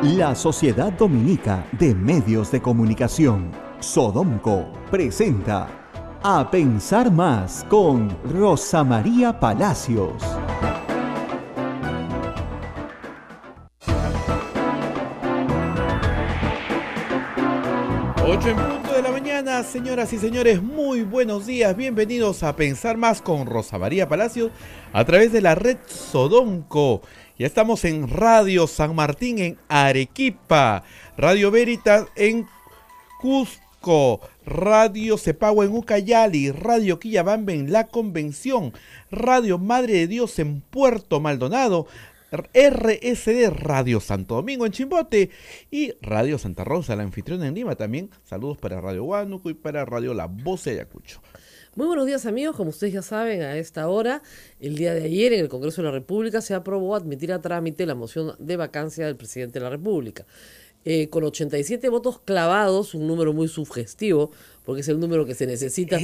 La Sociedad Dominica de Medios de Comunicación, Sodomco, presenta A Pensar Más con Rosa María Palacios. 8 en punto de la mañana, señoras y señores, muy buenos días, bienvenidos a Pensar Más con Rosa María Palacios a través de la red Sodomco. Ya estamos en Radio San Martín en Arequipa, Radio Veritas en Cusco, Radio Cepagua en Ucayali, Radio Quillabamba en La Convención, Radio Madre de Dios en Puerto Maldonado, RSD Radio Santo Domingo en Chimbote y Radio Santa Rosa, la anfitriona en Lima también. Saludos para Radio Huánuco y para Radio La Voz de Ayacucho. Muy buenos días, amigos. Como ustedes ya saben, a esta hora, el día de ayer en el Congreso de la República se aprobó admitir a trámite la moción de vacancia del presidente de la República. Con 87 votos clavados, un número muy sugestivo, porque es el número que se necesita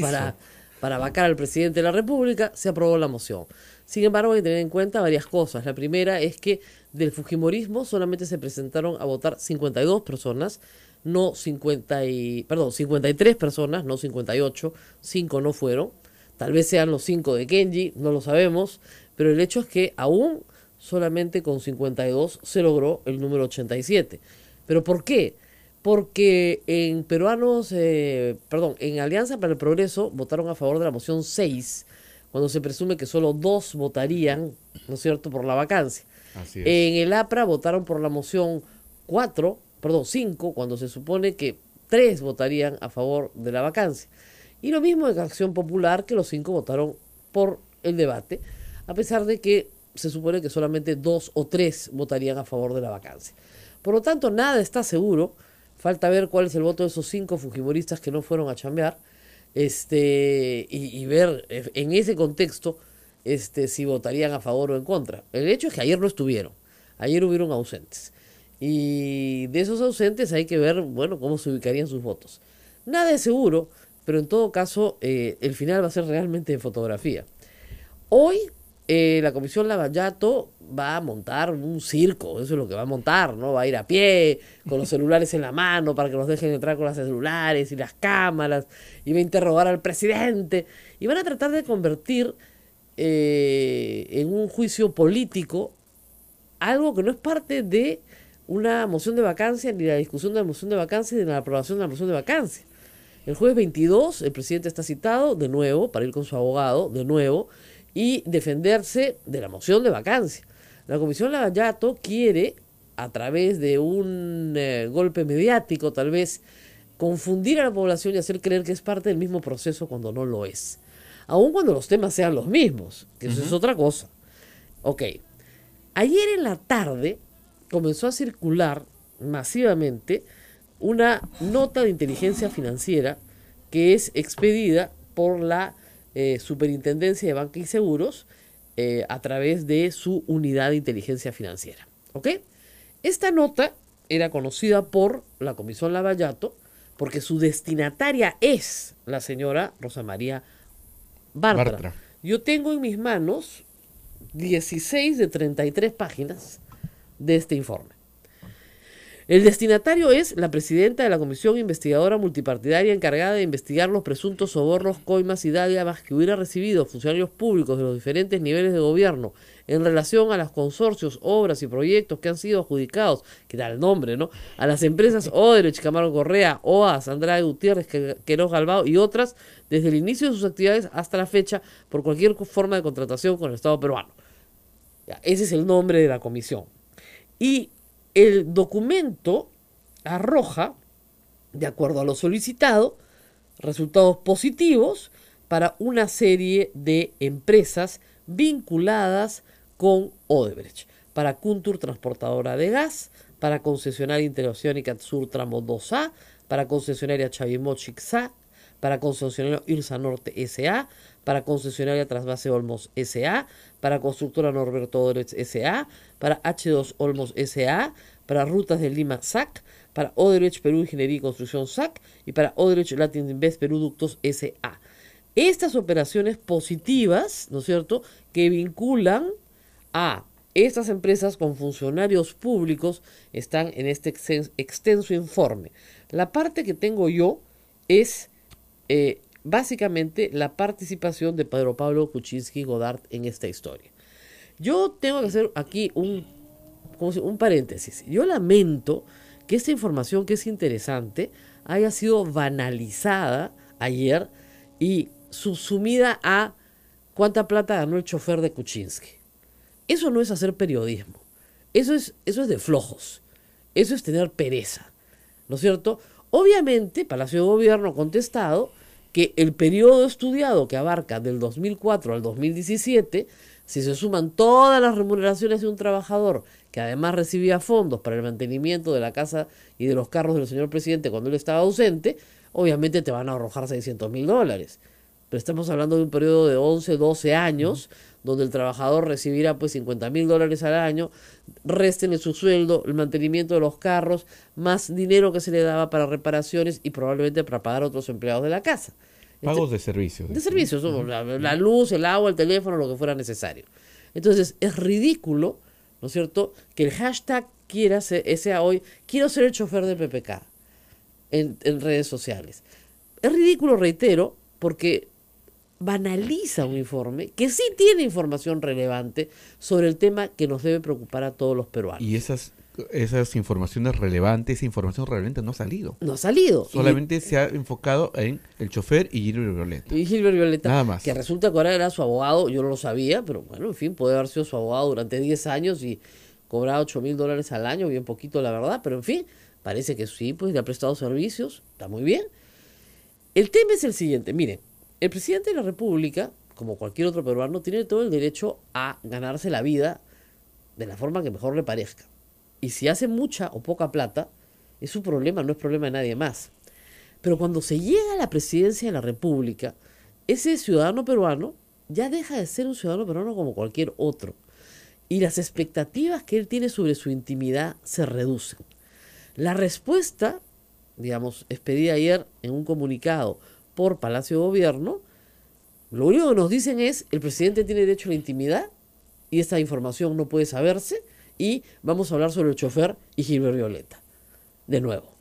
para vacar al presidente de la República, se aprobó la moción. Sin embargo, hay que tener en cuenta varias cosas. La primera es que del fujimorismo solamente se presentaron a votar 52 personas, no 53 personas, no 58, 5 no fueron. Tal vez sean los 5 de Kenji, no lo sabemos, pero el hecho es que aún solamente con 52 se logró el número 87. ¿Pero por qué? Porque en en Alianza para el Progreso votaron a favor de la moción 6, cuando se presume que solo 2 votarían, ¿no es cierto?, por la vacancia. Así es. En el APRA votaron por la moción 5, cuando se supone que 3 votarían a favor de la vacancia. Y lo mismo en Acción Popular, que los 5 votaron por el debate, a pesar de que se supone que solamente 2 o 3 votarían a favor de la vacancia. Por lo tanto, nada está seguro. Falta ver cuál es el voto de esos 5 fujimoristas que no fueron a chambear, y ver en ese contexto si votarían a favor o en contra. El hecho es que ayer no estuvieron, ayer hubieron ausentes. Y de esos ausentes hay que ver, cómo se ubicarían sus votos. Nada es seguro, pero en todo caso, el final va a ser realmente de fotografía. Hoy, la Comisión Lavallato va a montar un circo, eso es lo que va a montar, ¿no? Va a ir a pie, con los celulares en la mano, para que nos dejen entrar con los celulares y las cámaras, y va a interrogar al presidente, y van a tratar de convertir en un juicio político algo que no es parte de una moción de vacancia, ni la discusión de la moción de vacancia, ni la aprobación de la moción de vacancia. El jueves 22, el presidente está citado de nuevo, para ir con su abogado, de nuevo, y defenderse de la moción de vacancia. La Comisión Lavallato quiere, a través de un golpe mediático, tal vez, confundir a la población y hacer creer que es parte del mismo proceso cuando no lo es. Aun cuando los temas sean los mismos, que eso es otra cosa. Ok. Ayer en la tarde comenzó a circular masivamente una nota de inteligencia financiera que es expedida por la Superintendencia de Banca y Seguros a través de su unidad de inteligencia financiera. ¿Ok? Esta nota era conocida por la Comisión Lavallato porque su destinataria es la señora Rosa María Bartra. Yo tengo en mis manos 16 de 33 páginas de este informe. El destinatario es la presidenta de la Comisión Investigadora Multipartidaria encargada de investigar los presuntos sobornos, coimas y dádivas que hubiera recibido funcionarios públicos de los diferentes niveles de gobierno en relación a los consorcios, obras y proyectos que han sido adjudicados, que da el nombre, ¿no?, a las empresas Odebrecht, Camargo Correa, OAS, Andrade Gutiérrez, Queiroz Galbao y otras, desde el inicio de sus actividades hasta la fecha, por cualquier forma de contratación con el Estado peruano. Ese es el nombre de la comisión. Y el documento arroja, de acuerdo a lo solicitado, resultados positivos para una serie de empresas vinculadas con Odebrecht. Para Kuntur, transportadora de gas, para concesionaria Interoceánica Sur Tramo 2A, para concesionaria Chavimochic SA, para concesionaria Irsa Norte S.A., para concesionaria Trasvase Olmos S.A., para constructora Norberto Odebrecht S.A., para H2 Olmos S.A., para Rutas de Lima SAC, para Odebrecht Perú Ingeniería y Construcción SAC y para Odebrecht Latin Invest Perú Ductos S.A. Estas operaciones positivas, ¿no es cierto?, que vinculan a Estas empresas con funcionarios públicos están en este extenso informe. La parte que tengo yo es básicamente la participación de Pedro Pablo Kuczynski Godard en esta historia. Yo tengo que hacer aquí un paréntesis. Yo lamento que esta información, que es interesante, haya sido banalizada ayer y subsumida a cuánta plata ganó el chofer de Kuczynski. Eso no es hacer periodismo. Eso es de flojos. Eso es tener pereza. ¿No es cierto? Obviamente, Palacio de Gobierno ha contestado que el periodo estudiado, que abarca del 2004 al 2017, si se suman todas las remuneraciones de un trabajador que además recibía fondos para el mantenimiento de la casa y de los carros del señor presidente cuando él estaba ausente, obviamente te van a arrojar $600.000. Pero estamos hablando de un periodo de 11, 12 años, donde el trabajador recibirá pues $50.000 al año, resten en su sueldo el mantenimiento de los carros, más dinero que se le daba para reparaciones y probablemente para pagar a otros empleados de la casa. Pagos de servicios. De servicios, la luz, el agua, el teléfono, lo que fuera necesario. Entonces, es ridículo, ¿no es cierto?, que el hashtag sea hoy, quiero ser el chofer de PPK en redes sociales. Es ridículo, reitero, porque banaliza un informe que sí tiene información relevante sobre el tema que nos debe preocupar a todos los peruanos. Y esas informaciones relevantes, esa información relevante no ha salido. No ha salido. Solamente se ha enfocado en el chofer y Gilbert Violeta. Y Gilbert Violeta, nada más. Que resulta que ahora era su abogado, yo no lo sabía, pero bueno, en fin, puede haber sido su abogado durante 10 años y cobraba $8.000 al año, bien poquito la verdad, pero en fin, parece que sí, pues le ha prestado servicios, está muy bien. El tema es el siguiente, miren, el presidente de la República, como cualquier otro peruano, tiene todo el derecho a ganarse la vida de la forma que mejor le parezca. Y si hace mucha o poca plata, es su problema, no es problema de nadie más. Pero cuando se llega a la presidencia de la República, ese ciudadano peruano ya deja de ser un ciudadano peruano como cualquier otro. Y las expectativas que él tiene sobre su intimidad se reducen. La respuesta, digamos, expedida ayer en un comunicado por Palacio de Gobierno, lo único que nos dicen es, el presidente tiene derecho a la intimidad y esta información no puede saberse, y vamos a hablar sobre el chofer y Gilbert Violeta, de nuevo.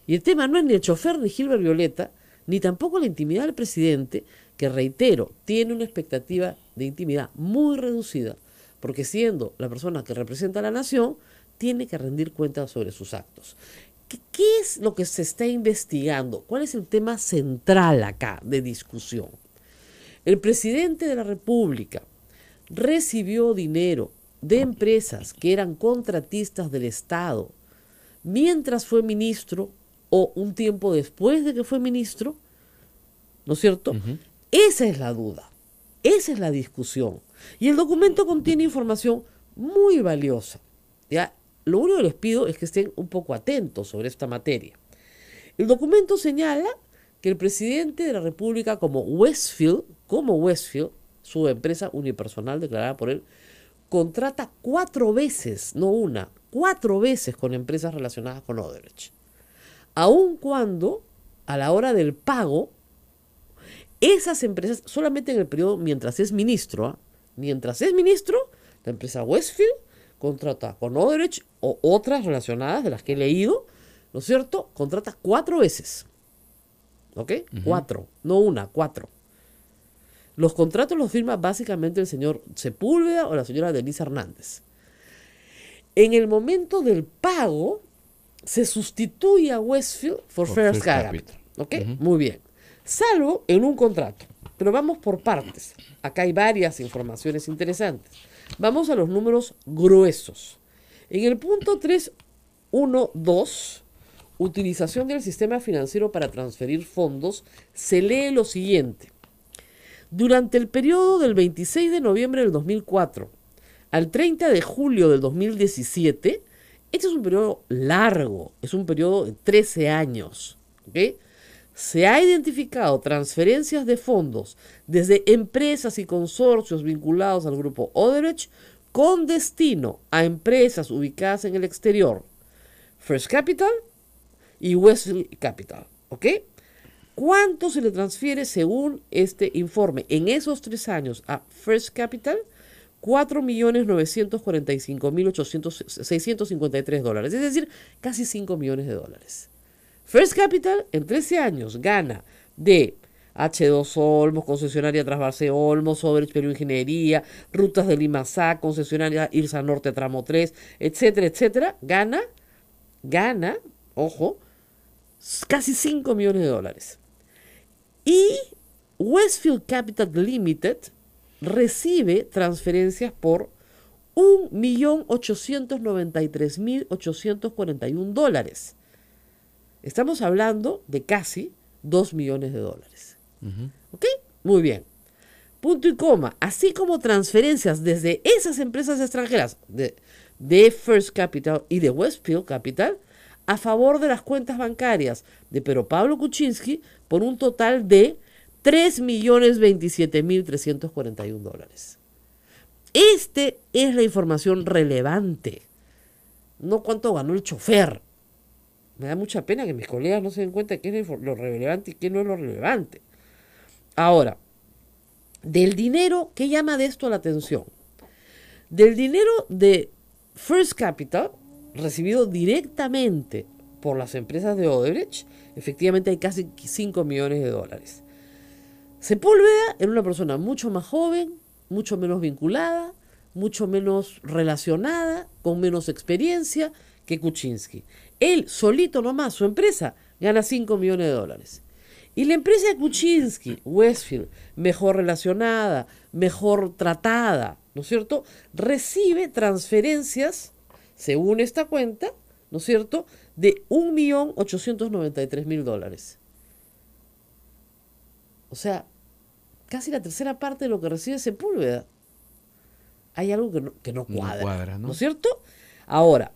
Y el tema no es ni el chofer ni Gilbert Violeta, ni tampoco la intimidad del presidente, que reitero, tiene una expectativa de intimidad muy reducida, porque siendo la persona que representa a la nación, tiene que rendir cuentas sobre sus actos. ¿Qué es lo que se está investigando? ¿Cuál es el tema central acá de discusión? El presidente de la República recibió dinero de empresas que eran contratistas del Estado mientras fue ministro o un tiempo después de que fue ministro, ¿no es cierto? Esa es la duda, esa es la discusión. Y el documento contiene información muy valiosa, ¿ya? Lo único que les pido es que estén un poco atentos sobre esta materia. El documento señala que el presidente de la República, como Westfield, su empresa unipersonal declarada por él, contrata 4 veces, no una, 4 veces con empresas relacionadas con Odebrecht. Aun cuando, a la hora del pago, esas empresas, solamente en el periodo mientras es ministro, la empresa Westfield contrata con Odebrecht o otras relacionadas de las que he leído, ¿no es cierto? Contrata 4 veces. ¿Ok? 4, no una, 4. Los contratos los firma básicamente el señor Sepúlveda o la señora Denise Hernández. En el momento del pago, se sustituye a Westfield por First Capital. ¿Ok? Muy bien. Salvo en un contrato. Pero vamos por partes. Acá hay varias informaciones interesantes. Vamos a los números gruesos. En el punto 3.1.2, utilización del sistema financiero para transferir fondos, se lee lo siguiente. Durante el periodo del 26 de noviembre del 2004 al 30 de julio del 2017, este es un periodo largo, es un periodo de 13 años, ¿ok? Se ha identificado transferencias de fondos desde empresas y consorcios vinculados al grupo Odebrecht con destino a empresas ubicadas en el exterior, First Capital y Westfield Capital, ¿ok? ¿Cuánto se le transfiere según este informe en esos 3 años a First Capital? $4.945.653, es decir, casi $5 millones. First Capital en 13 años gana de H2 Olmos, concesionaria Trasvase Olmos, Overage Perú Ingeniería, Rutas de Limassá, concesionaria Irsa Norte Tramo 3, etcétera, etcétera, gana, ojo, casi $5 millones. Y Westfield Capital Limited recibe transferencias por $1.893.841. Estamos hablando de casi $2 millones. ¿Ok? Muy bien. Punto y coma. Así como transferencias desde esas empresas extranjeras de First Capital y de Westfield Capital a favor de las cuentas bancarias de Pedro Pablo Kuczynski por un total de $3.027.341. Este es la información relevante, no cuánto ganó el chofer. Me da mucha pena que mis colegas no se den cuenta de qué es lo relevante y qué no es lo relevante. Ahora, del dinero, ¿qué llama de esto la atención? Del dinero de First Capital, recibido directamente por las empresas de Odebrecht, efectivamente hay casi $5 millones. Sepúlveda era una persona mucho más joven, mucho menos vinculada, mucho menos relacionada, con menos experiencia que Kuczynski. Él solito nomás, su empresa, gana $5 millones. Y la empresa de Kuczynski, Westfield, mejor relacionada, mejor tratada, ¿no es cierto?, recibe transferencias, según esta cuenta, ¿no es cierto?, de $1.893.000. O sea, casi la tercera parte de lo que recibe Sepúlveda. Hay algo que no cuadra, ¿no es cierto? Ahora,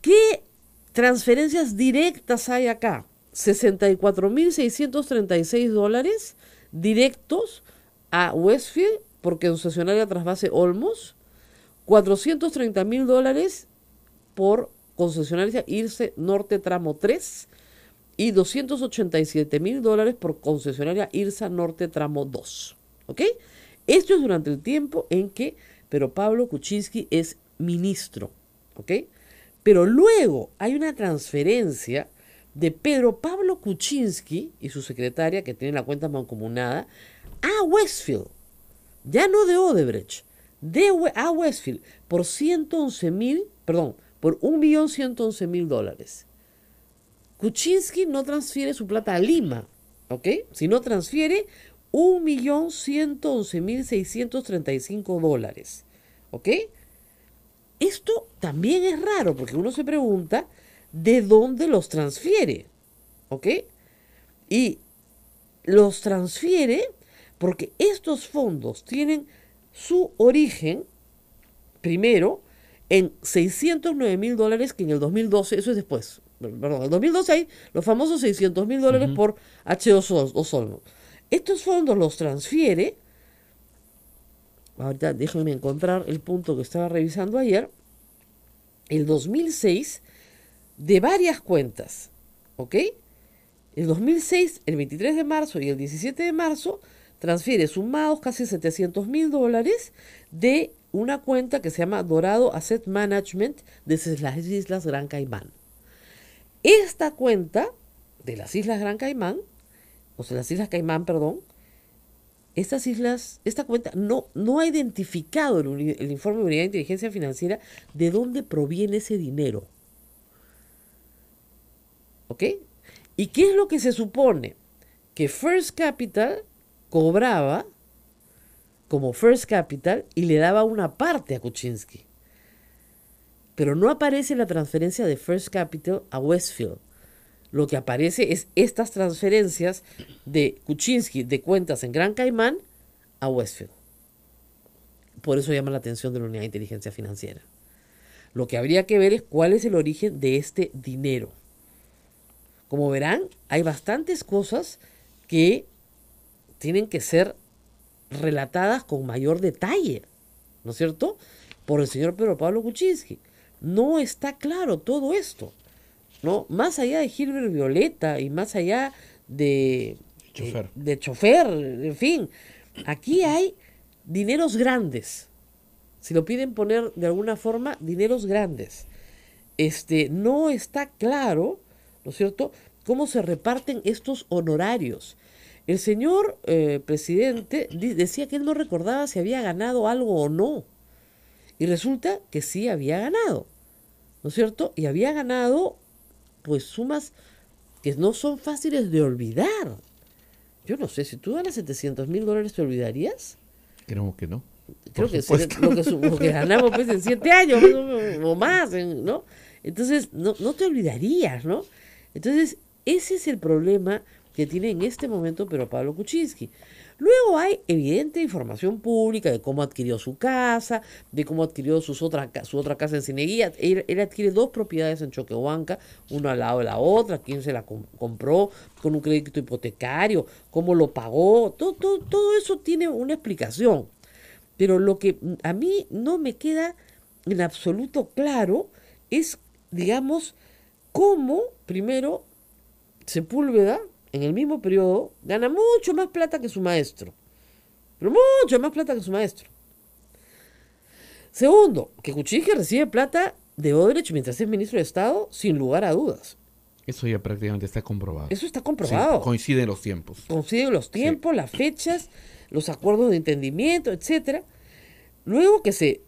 ¿qué transferencias directas hay acá? $64.636 directos a Westfield por concesionaria Trasvase Olmos, $430.000 por concesionaria Irse Norte Tramo 3 y $287.000 por concesionaria Irsa Norte Tramo 2. ¿Ok? Esto es durante el tiempo en que Pedro Pablo Kuczynski es ministro. ¿Ok? Pero luego hay una transferencia de Pedro Pablo Kuczynski y su secretaria, que tiene la cuenta mancomunada, a Westfield. Ya no de Odebrecht, a Westfield, por por $1.111.000. Kuczynski no transfiere su plata a Lima, ¿ok? Sino transfiere $1.111.635, ¿ok? Esto también es raro, porque uno se pregunta de dónde los transfiere, ¿ok? Y los transfiere porque estos fondos tienen su origen, primero, en $609.000 que en el 2012, eso es después, perdón, en el 2012 hay los famosos $600.000 por H2 Olmos. Estos fondos los transfiere, ahorita déjenme encontrar el punto que estaba revisando ayer, el 2006, de varias cuentas, ¿ok? El 2006, el 23 de marzo y el 17 de marzo, transfiere sumados casi $700.000 de una cuenta que se llama Dorado Asset Management desde las Islas Gran Caimán. Esta cuenta de las Islas Gran Caimán, o sea, las Islas Caimán, perdón, esta cuenta no ha identificado el informe de Unidad de Inteligencia Financiera de dónde proviene ese dinero. ¿Ok? ¿Y qué es lo que se supone? Que First Capital cobraba como First Capital y le daba una parte a Kuczynski. Pero no aparece la transferencia de First Capital a Westfield. Lo que aparece es estas transferencias de Kuczynski de cuentas en Gran Caimán a Westfield. Por eso llama la atención de la Unidad de Inteligencia Financiera. Lo que habría que ver es cuál es el origen de este dinero. Como verán, hay bastantes cosas que tienen que ser relatadas con mayor detalle, ¿no es cierto?, por el señor Pedro Pablo Kuczynski. No está claro todo esto, ¿no? Más allá de Gilbert Violeta y más allá de chofer, en fin, aquí hay dineros grandes, si lo piden poner de alguna forma, dineros grandes. No está claro, ¿no es cierto?, cómo se reparten estos honorarios. El señor presidente decía que él no recordaba si había ganado algo o no. Y resulta que sí había ganado, ¿no es cierto? Y había ganado, pues, sumas que no son fáciles de olvidar. Yo no sé, si tú ganas $700,000, ¿te olvidarías? Creo que no. Creo que sería lo que ganamos pues en 7 años o más, ¿no? Entonces, no te olvidarías, ¿no? Entonces, ese es el problema que tiene en este momento Pedro Pablo Kuczynski. Luego hay evidente información pública de cómo adquirió su casa, de cómo adquirió su otra casa en Cineguía. Él adquiere 2 propiedades en Choquehuanca, una al lado de la otra, quién se la compró, con un crédito hipotecario, cómo lo pagó, todo eso tiene una explicación. Pero lo que a mí no me queda en absoluto claro es, digamos, cómo, primero, Sepúlveda, en el mismo periodo, gana mucho más plata que su maestro. Pero mucho más plata que su maestro. Segundo, que Kuczynski recibe plata de Odebrecht mientras es ministro de Estado, sin lugar a dudas. Eso ya prácticamente está comprobado. Eso está comprobado. Sí, coinciden los tiempos. Coinciden los tiempos, las fechas, los acuerdos de entendimiento, etcétera. Luego que se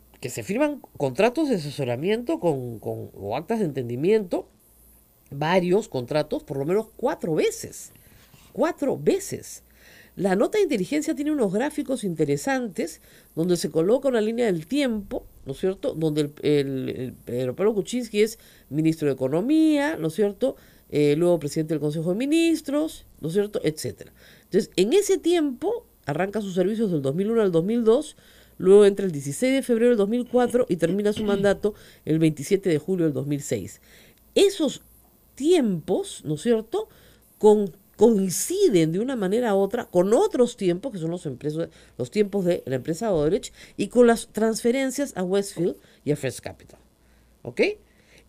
firman contratos de asesoramiento o actas de entendimiento, varios contratos, por lo menos 4 veces. 4 veces. La nota de inteligencia tiene unos gráficos interesantes donde se coloca una línea del tiempo, ¿no es cierto? Donde el Pedro Pablo Kuczynski es ministro de Economía, ¿no es cierto? Luego presidente del Consejo de Ministros, ¿no es cierto? Etcétera. Entonces, en ese tiempo arranca sus servicios del 2001 al 2002, luego entra el 16 de febrero del 2004 y termina su mandato el 27 de julio del 2006. Esos tiempos, ¿no es cierto?, coinciden de una manera u otra con otros tiempos, que son los tiempos de la empresa Odebrecht, y con las transferencias a Westfield y a First Capital. ¿Ok?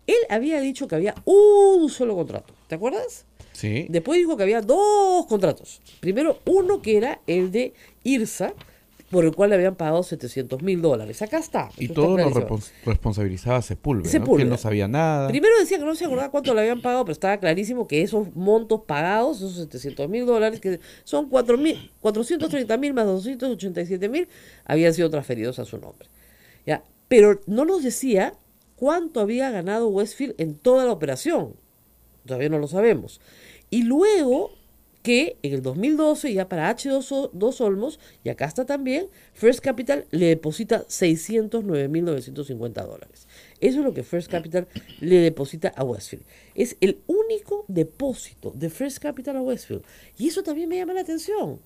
Él había dicho que había un solo contrato, ¿te acuerdas? Sí. Después dijo que había 2 contratos. Primero, uno que era el de IRSA, por el cual le habían pagado $700,000. Acá está. Y todo lo responsabilizaba a Sepúlveda, ¿no? Que él no sabía nada. Primero decía que no se acordaba cuánto le habían pagado, pero estaba clarísimo que esos montos pagados, esos $700,000, que son 430,000 más 287,000, habían sido transferidos a su nombre. ¿Ya? Pero no nos decía cuánto había ganado Westfield en toda la operación. Todavía no lo sabemos. Y luego que en el 2012, ya para H2 Olmos, y acá está también, First Capital le deposita $609,950. Eso es lo que First Capital le deposita a Westfield. Es el único depósito de First Capital a Westfield. Y eso también me llama la atención.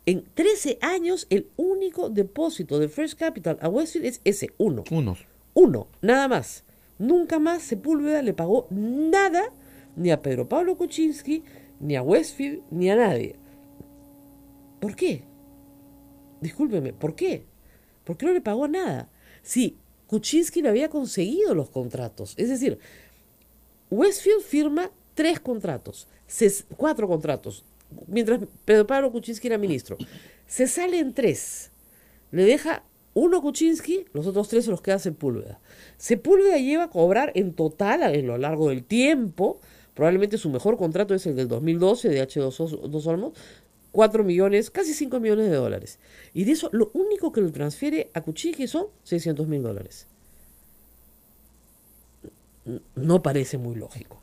En 13 años, el único depósito de First Capital a Westfield es ese, uno. Uno, nada más. Nunca más Sepúlveda le pagó nada ni a Pedro Pablo Kuczynski, ni a Westfield, ni a nadie. ¿Por qué? Discúlpeme, ¿por qué? ¿Por qué no le pagó nada? Si Kuczynski le había conseguido los contratos. Es decir, Westfield firma 3 contratos, 4 contratos, mientras Pedro Pablo Kuczynski era ministro. Se sale en 3. Le deja uno Kuczynski, los otros 3 se los queda Sepúlveda. Sepúlveda lleva a cobrar en total, a lo largo del tiempo, probablemente su mejor contrato es el del 2012 de H2 Olmos, 4 millones, casi 5 millones de dólares. Y de eso, lo único que le transfiere a Kuczynski son $600,000. No parece muy lógico.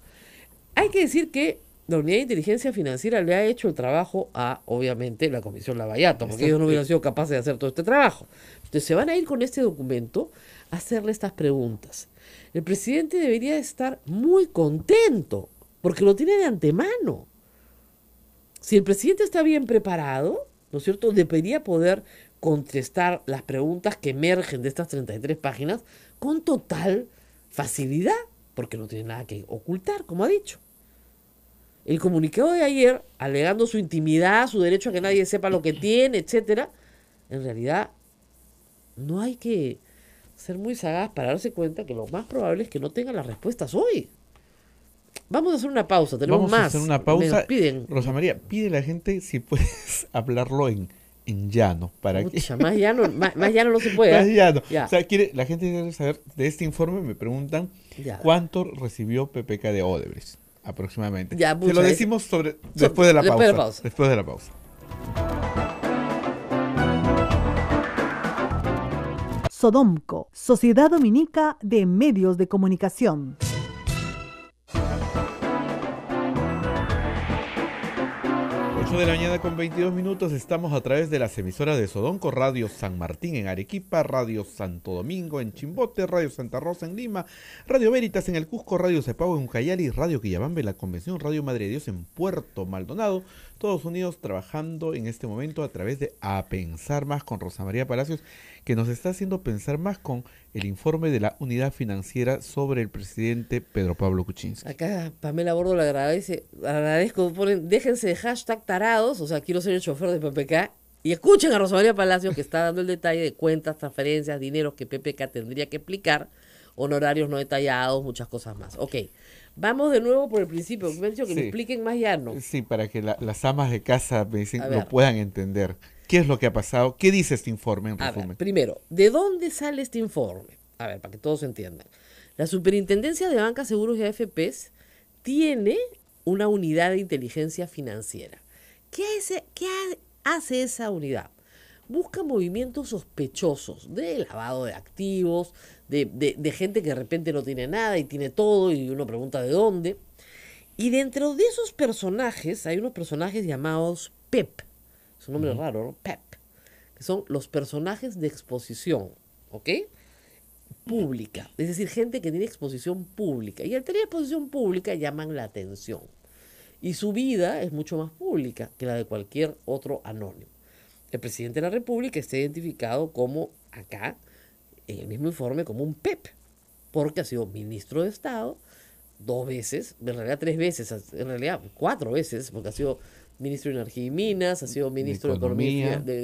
Hay que decir que la Unidad de Inteligencia Financiera le ha hecho el trabajo a, obviamente, la Comisión Lavallato, porque ellos no hubieran sido capaces de hacer todo este trabajo. Entonces se van a ir con este documento a hacerle estas preguntas. El presidente debería estar muy contento, porque lo tiene de antemano. Si el presidente está bien preparado, ¿no es cierto?, debería poder contestar las preguntas que emergen de estas 33 páginas con total facilidad, porque no tiene nada que ocultar, como ha dicho. El comunicado de ayer, alegando su intimidad, su derecho a que nadie sepa lo que tiene, etcétera, en realidad no hay que ser muy sagaz para darse cuenta que lo más probable es que no tenga las respuestas hoy. Vamos a hacer una pausa, tenemos más. Vamos a hacer una pausa. Piden. Rosa María, pide a la gente si puedes hablarlo en en llano. ¿Para qué? Pucha, más llano, más llano no se puede. Más llano. Ya. O sea, la gente quiere saber de este informe, me preguntan Ya. cuánto recibió PPK de Odebrecht, aproximadamente. Ya, Se pucha, lo decimos después de la después pausa. de la pausa. Después de la pausa. Sodomco, Sociedad Dominica de Medios de Comunicación. 8 de la mañana con 22 minutos, estamos a través de las emisoras de Sodomco, Radio San Martín en Arequipa, Radio Santo Domingo en Chimbote, Radio Santa Rosa en Lima, Radio Veritas en el Cusco, Radio Cepao en Ucayali, Radio Quillabambe en La Convención, Radio Madre de Dios en Puerto Maldonado, todos unidos trabajando en este momento a través de A Pensar Más con Rosa María Palacios, que nos está haciendo pensar más con el informe de la Unidad Financiera sobre el presidente Pedro Pablo Kuczynski. Acá Pamela Bordo le agradezco, ponen, déjense de hashtag tarados, o sea, quiero ser el chofer de PPK, y escuchen a Rosa María Palacios que está dando el detalle de cuentas, transferencias, dineros que PPK tendría que explicar, honorarios no detallados, muchas cosas más. Ok, vamos de nuevo por el principio, me han dicho que me expliquen más llano. Sí, para que las amas de casa me dicen, A ver. lo puedan entender. ¿Qué es lo que ha pasado? ¿Qué dice este informe en A resumen? ver, primero, ¿de dónde sale este informe? A ver, para que todos entiendan. La Superintendencia de Bancas, Seguros y AFPs tiene una unidad de inteligencia financiera. ¿Qué hace esa unidad? Busca movimientos sospechosos de lavado de activos, de gente que de repente no tiene nada y tiene todo y uno pregunta de dónde. Y dentro de esos personajes hay unos personajes llamados PEP. Es un nombre raro, ¿no? PEP. Que son los personajes de exposición, ¿ok? Pública. Es decir, gente que tiene exposición pública. Y al tener exposición pública llaman la atención. Y su vida es mucho más pública que la de cualquier otro anónimo. El presidente de la República está identificado como, acá, en el mismo informe, como un PEP. Porque ha sido ministro de Estado 2 veces, en realidad 3 veces, en realidad 4 veces, porque ha sido ministro de Energía y Minas, ha sido ministro de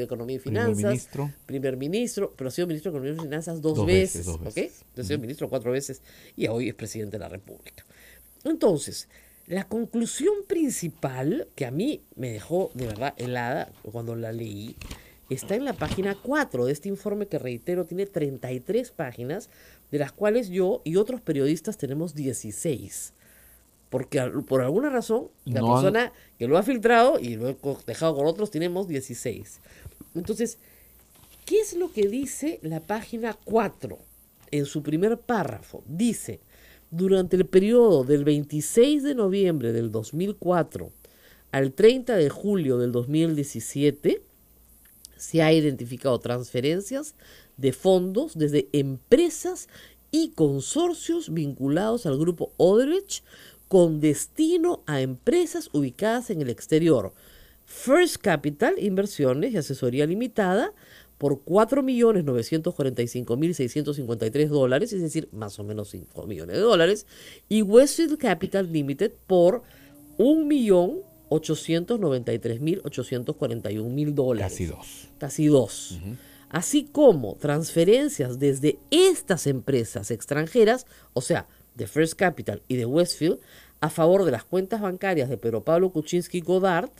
Economía y Finanzas, primer ministro, pero ha sido ministro de Economía y Finanzas dos veces, ¿ok? Entonces ha sido ministro 4 veces y hoy es presidente de la República. Entonces, la conclusión principal que a mí me dejó de verdad helada cuando la leí está en la página 4 de este informe que, reitero, tiene 33 páginas, de las cuales yo y otros periodistas tenemos 16. Porque por alguna razón, la persona que lo ha filtrado y lo he dejado con otros, tenemos 16. Entonces, ¿qué es lo que dice la página 4? En su primer párrafo, dice: durante el periodo del 26 de noviembre del 2004 al 30 de julio del 2017, se ha identificado transferencias de fondos desde empresas y consorcios vinculados al grupo Odebrecht con destino a empresas ubicadas en el exterior. First Capital, Inversiones y Asesoría Limitada, por $4.945.653, es decir, más o menos $5 millones, y Westfield Capital Limited por $1.893.841. Casi dos. Así como transferencias desde estas empresas extranjeras, o sea, de First Capital y de Westfield, a favor de las cuentas bancarias de Pedro Pablo Kuczynski Godard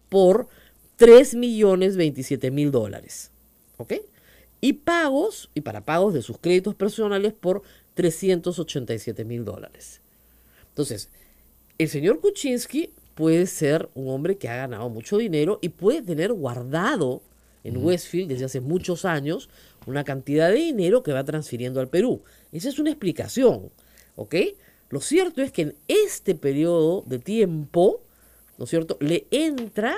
por $3.027.000. ¿Ok? Y para pagos de sus créditos personales por $387.000. Entonces, el señor Kuczynski puede ser un hombre que ha ganado mucho dinero y puede tener guardado en Westfield desde hace muchos años una cantidad de dinero que va transfiriendo al Perú. Esa es una explicación, ¿ok? Lo cierto es que en este periodo de tiempo, ¿no es cierto?, le entra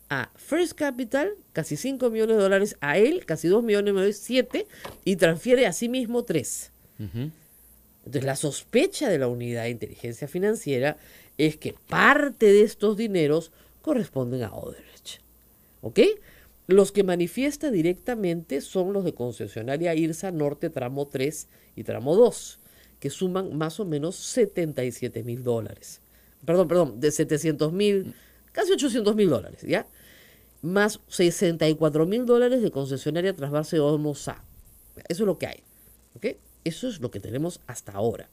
a First Capital casi $5 millones, a él casi $2 millones, 7, y transfiere a sí mismo 3. Entonces, la sospecha de la Unidad de Inteligencia Financiera es que parte de estos dineros corresponden a Odebrecht, ¿ok? Los que manifiesta directamente son los de concesionaria IRSA Norte tramo 3 y tramo 2, que suman más o menos $77.000. Perdón, de 700.000, casi $800.000, ¿ya? Más $64.000 de concesionaria Trasvase Olmos-A. Eso es lo que hay, ¿ok? Eso es lo que tenemos hasta ahora.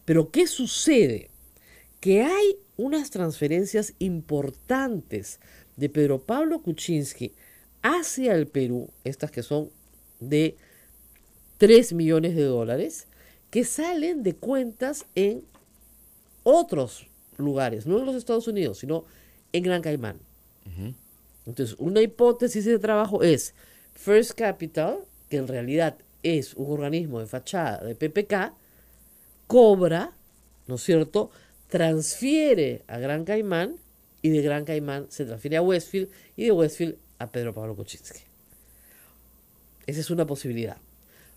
Pero ¿qué sucede? Que hay unas transferencias importantes de Pedro Pablo Kuczynski hacia el Perú, estas que son de 3 millones de dólares, que salen de cuentas en otros lugares, no en los Estados Unidos, sino en Gran Caimán. Entonces, una hipótesis de trabajo es First Capital, que en realidad es un organismo de fachada de PPK, cobra, ¿no es cierto?, transfiere a Gran Caimán y de Gran Caimán se transfiere a Westfield y de Westfield a Pedro Pablo Kuczynski. Esa es una posibilidad.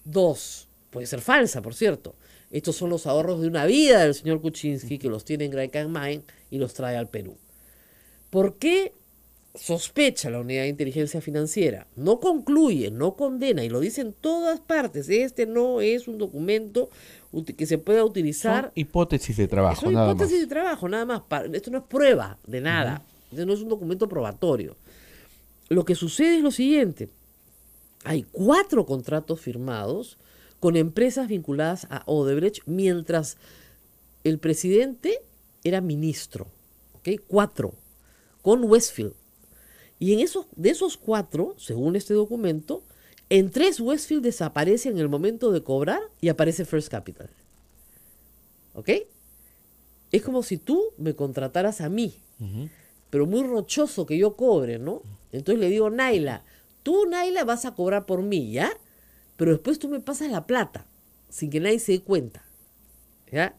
2, puede ser falsa, por cierto. Estos son los ahorros de una vida del señor Kuczynski que los tiene en Gran Caimán y los trae al Perú. ¿Por qué sospecha la unidad de inteligencia financiera? No concluye, no condena, y lo dice en todas partes. Este no es un documento que se pueda utilizar. Son hipótesis de trabajo, Son nada hipótesis más. de trabajo, nada más. Esto no es prueba de nada. Esto no es un documento probatorio. Lo que sucede es lo siguiente. Hay 4 contratos firmados con empresas vinculadas a Odebrecht mientras el presidente era ministro. ¿Ok? 4. Con Westfield. Y de esos 4, según este documento, en 3 Westfield desaparece en el momento de cobrar y aparece First Capital. ¿Ok? Es como si tú me contrataras a mí, pero muy rochoso que yo cobre, ¿no? Entonces le digo, Naila, tú, Naila, vas a cobrar por mí, ¿ya? Pero después tú me pasas la plata, sin que nadie se dé cuenta, ¿ya?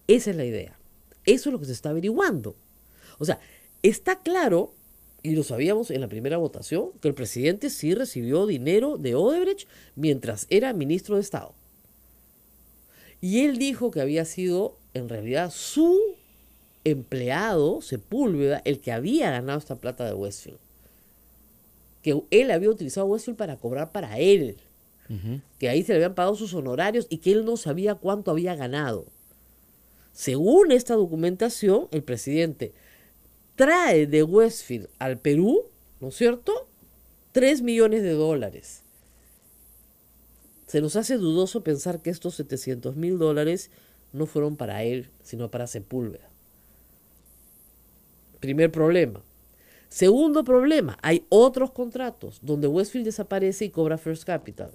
Esa es la idea. Eso es lo que se está averiguando. O sea, está claro, y lo sabíamos en la primera votación, que el presidente sí recibió dinero de Odebrecht mientras era ministro de Estado. Y él dijo que había sido, en realidad, su empleado, Sepúlveda, el que había ganado esta plata de Westfield. Que él había utilizado Westfield para cobrar para él. Que ahí se le habían pagado sus honorarios y que él no sabía cuánto había ganado. Según esta documentación, el presidente trae de Westfield al Perú, ¿no es cierto?, 3 millones de dólares. Se nos hace dudoso pensar que estos 700.000 dólares no fueron para él, sino para Sepúlveda. Primer problema. Segundo problema, hay otros contratos donde Westfield desaparece y cobra First Capital.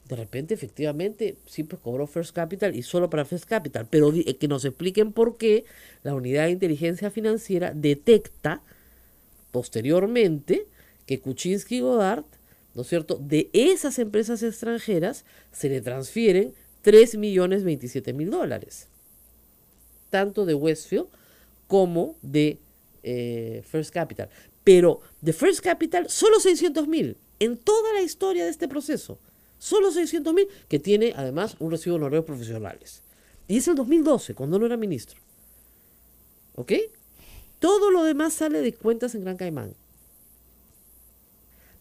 De repente, efectivamente, sí, pues cobró First Capital y solo para First Capital, pero que nos expliquen por qué la unidad de inteligencia financiera detecta posteriormente que Kuczynski y Godard, ¿no es cierto?, de esas empresas extranjeras se le transfieren 3.027.000 dólares, tanto de Westfield como de First Capital. Pero de First Capital, solo 600.000 en toda la historia de este proceso. Solo 600.000, que tiene además un recibo de honorarios profesionales. Y es el 2012, cuando no era ministro. ¿Ok? Todo lo demás sale de cuentas en Gran Caimán.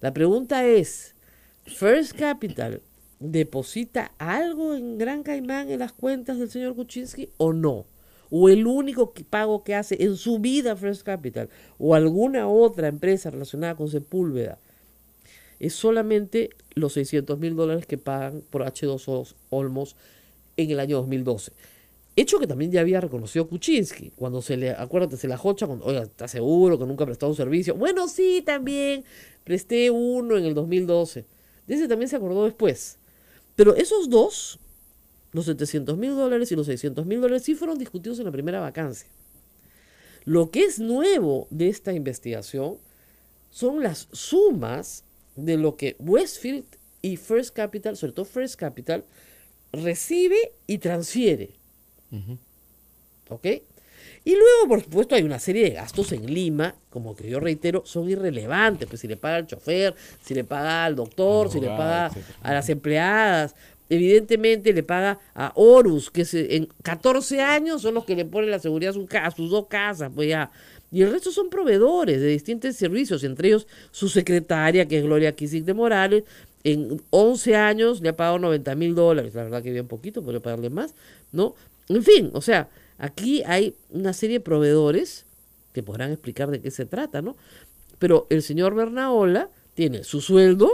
La pregunta es, ¿First Capital deposita algo en Gran Caimán en las cuentas del señor Kuczynski o no? ¿O el único pago que hace en su vida First Capital o alguna otra empresa relacionada con Sepúlveda es solamente los 600.000 dólares que pagan por H2O Olmos en el año 2012? Hecho que también ya había reconocido Kuczynski, cuando acuérdate, se la jocha, cuando, oiga, ¿estás seguro que nunca ha prestado un servicio? Bueno, sí, también presté uno en el 2012. De ese también se acordó después. Pero esos dos, los 700.000 dólares y los 600.000 dólares, sí fueron discutidos en la primera vacancia. Lo que es nuevo de esta investigación son las sumas de lo que Westfield y First Capital, sobre todo First Capital, recibe y transfiere. ¿Ok? Y luego, por supuesto, hay una serie de gastos en Lima, como que yo reitero, son irrelevantes. Pues si le paga al chofer, si le paga al doctor, si le paga a las empleadas, evidentemente le paga a Horus, que en 14 años son los que le ponen la seguridad a sus 2 casas, pues ya. Y el resto son proveedores de distintos servicios, entre ellos su secretaria, que es Gloria Quisic de Morales. En 11 años le ha pagado 90.000 dólares, la verdad que bien poquito, podría pagarle más, ¿no? En fin, o sea, aquí hay una serie de proveedores que podrán explicar de qué se trata, ¿no? Pero el señor Bernaola tiene su sueldo,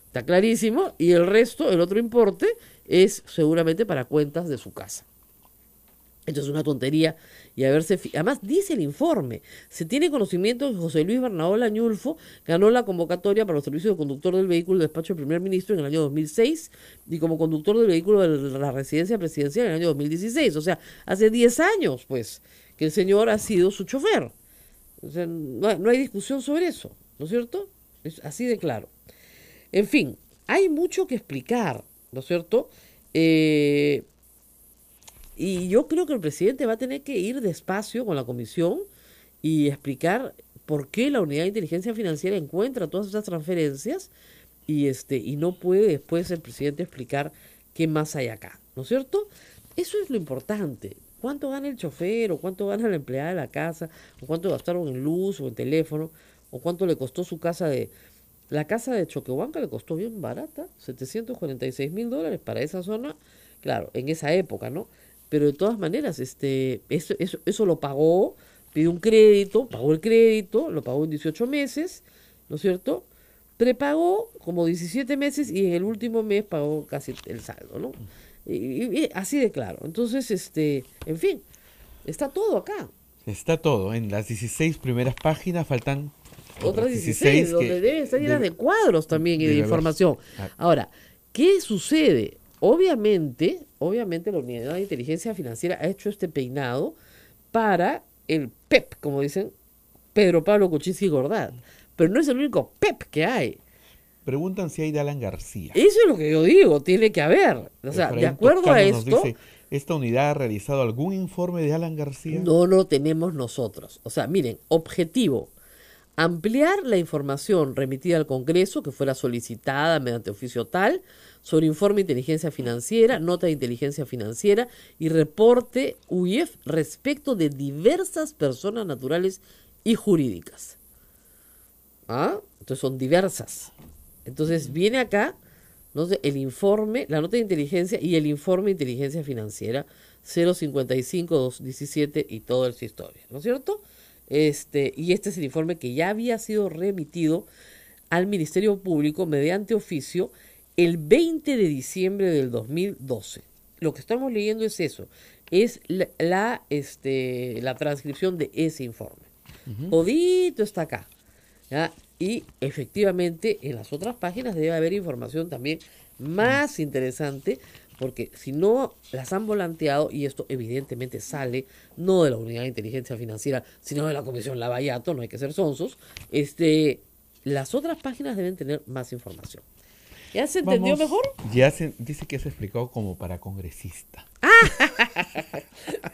está clarísimo, y el resto, el otro importe, es seguramente para cuentas de su casa. Esto es una tontería. Y además dice el informe, se tiene conocimiento que José Luis Bernabó Lañulfo ganó la convocatoria para los servicios de conductor del vehículo del despacho del primer ministro en el año 2006 y como conductor del vehículo de la residencia presidencial en el año 2016. O sea, hace 10 años, pues, que el señor ha sido su chofer. O sea, no hay discusión sobre eso, ¿no es cierto? Es así de claro. En fin, hay mucho que explicar, ¿no es cierto? Y yo creo que el presidente va a tener que ir despacio con la comisión y explicar por qué la Unidad de Inteligencia Financiera encuentra todas esas transferencias y no puede después el presidente explicar qué más hay acá, ¿no es cierto? Eso es lo importante. ¿Cuánto gana el chofer o cuánto gana la empleada de la casa o cuánto gastaron en luz o en teléfono o cuánto le costó su casa de... La casa de Choquehuanca le costó bien barata, $746,000 para esa zona, claro, en esa época, ¿no? Pero de todas maneras, eso lo pagó, pidió un crédito, pagó el crédito, lo pagó en 18 meses, ¿no es cierto? Prepagó como 17 meses y en el último mes pagó casi el saldo, ¿no? Y así de claro. Entonces, en fin, está todo acá. Está todo. En las 16 primeras páginas faltan Otras 16 donde deben estar llenas de cuadros también y de información. Ahora, ¿qué sucede? Obviamente la Unidad de Inteligencia Financiera ha hecho este peinado para el PEP, como dicen Pedro Pablo Kuczynski Gordat. Pero no es el único PEP que hay. Preguntan si hay de Alan García. Eso es lo que yo digo, tiene que haber. O sea, de acuerdo a esto... Dice, ¿esta unidad ha realizado algún informe de Alan García? No lo tenemos nosotros. O sea, miren, objetivo. Ampliar la información remitida al Congreso, que fuera solicitada mediante oficio tal, sobre informe de inteligencia financiera, nota de inteligencia financiera y reporte UIF respecto de diversas personas naturales y jurídicas. ¿Ah? Entonces son diversas. Entonces viene acá, no sé, el informe, la nota de inteligencia y el informe de inteligencia financiera 055-217 y toda esa historia, ¿no es cierto? Y este es el informe que ya había sido remitido al Ministerio Público mediante oficio el 20 de diciembre del 2012. Lo que estamos leyendo es eso, es la transcripción de ese informe. Todito está acá, ¿ya? Y efectivamente en las otras páginas debe haber información también más interesante, porque si no las han volanteado, y esto evidentemente sale no de la Unidad de Inteligencia Financiera, sino de la Comisión Lavallato, no hay que ser sonsos, las otras páginas deben tener más información. ¿Ya se entendió mejor? Dice que se explicado como para congresista.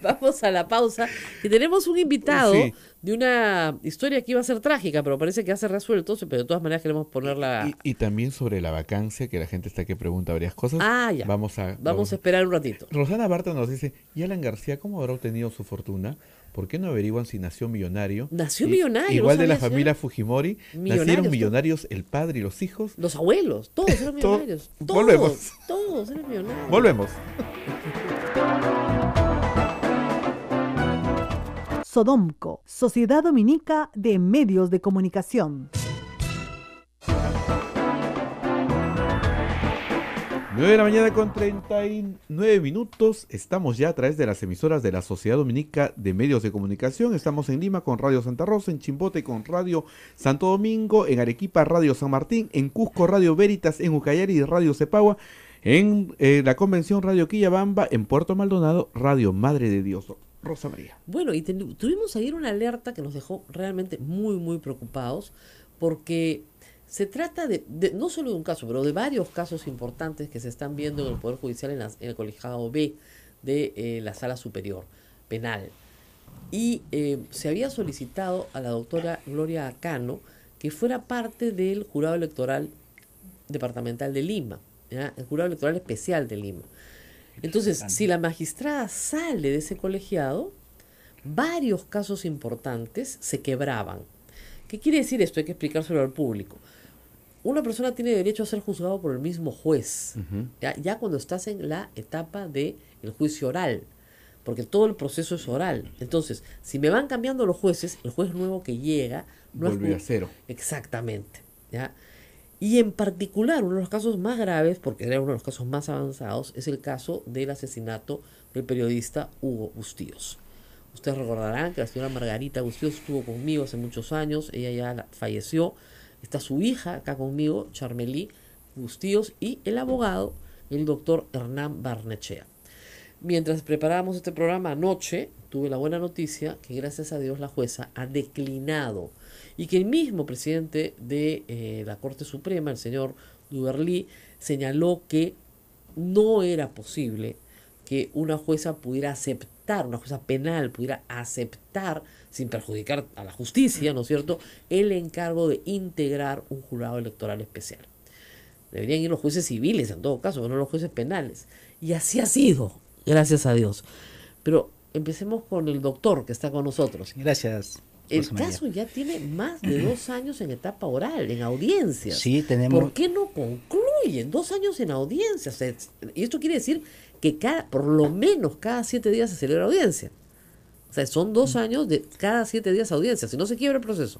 Vamos a la pausa, que tenemos un invitado de una historia que iba a ser trágica, pero parece que ya se resuelto, pero de todas maneras queremos ponerla... Y también sobre la vacancia, que la gente está que pregunta varias cosas. Ya. Vamos a esperar un ratito. Rosana Barta nos dice, ¿y Alan García cómo habrá obtenido su fortuna? ¿Por qué no averiguan si nació millonario? Nació millonario. Igual de la familia Fujimori, nacieron millonarios el padre y los hijos. Los abuelos, todos eran millonarios. Volvemos. Todos eran millonarios. Volvemos. Sodomco, Sociedad Dominica de Medios de Comunicación. 9 de la mañana con 39 minutos. Estamos ya a través de las emisoras de la Sociedad Dominica de Medios de Comunicación. Estamos en Lima con Radio Santa Rosa, en Chimbote con Radio Santo Domingo, en Arequipa Radio San Martín, en Cusco Radio Veritas, en Ucayali Radio Cepagua, en la Convención Radio Quillabamba, en Puerto Maldonado Radio Madre de Dios. Rosa María. Bueno, y tuvimos ayer una alerta que nos dejó realmente muy, muy preocupados, porque se trata de no solo de un caso, pero de varios casos importantes que se están viendo en el Poder Judicial en el colegiado B de la Sala Superior Penal. Y se había solicitado a la doctora Gloria Acano que fuera parte del Jurado Electoral Departamental de Lima, ¿ya? El Jurado Electoral Especial de Lima. Entonces, si la magistrada sale de ese colegiado, varios casos importantes se quebraban. ¿Qué quiere decir esto? Hay que explicárselo al público. Una persona tiene derecho a ser juzgado por el mismo juez, ya cuando estás en la etapa del juicio oral, porque todo el proceso es oral. Entonces, si me van cambiando los jueces, el juez nuevo que llega... vuelve a cero. Exactamente, ¿ya? Y en particular, uno de los casos más graves, porque era uno de los casos más avanzados, es el caso del asesinato el periodista Hugo Bustíos. Ustedes recordarán que la señora Margarita Bustíos estuvo conmigo hace muchos años, ella ya falleció, está su hija acá conmigo, Charmelí Bustíos, y el abogado, el doctor Hernán Barnechea. Mientras preparábamos este programa anoche, tuve la buena noticia que gracias a Dios la jueza ha declinado y que el mismo presidente de la Corte Suprema, el señor Duverly, señaló que no era posible que una jueza pudiera aceptar, una jueza penal pudiera aceptar, sin perjudicar a la justicia, ¿no es cierto?, el encargo de integrar un jurado electoral especial. Deberían ir los jueces civiles en todo caso, no los jueces penales. Y así ha sido, gracias a Dios. Pero empecemos con el doctor que está con nosotros. Gracias. El caso ya tiene más de 2 años en etapa oral, en audiencias. Sí, tenemos. ¿Por qué no concluyen 2 años en audiencias? Y esto quiere decir que por lo menos cada 7 días se celebra audiencia. O sea, son 2 años de cada 7 días audiencia, si no se quiebra el proceso.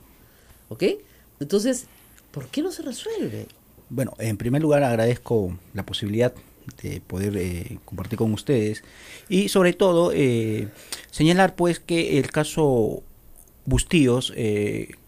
¿Ok? Entonces, ¿por qué no se resuelve? Bueno, en primer lugar agradezco la posibilidad de poder compartir con ustedes y sobre todo señalar pues que el caso Bustíos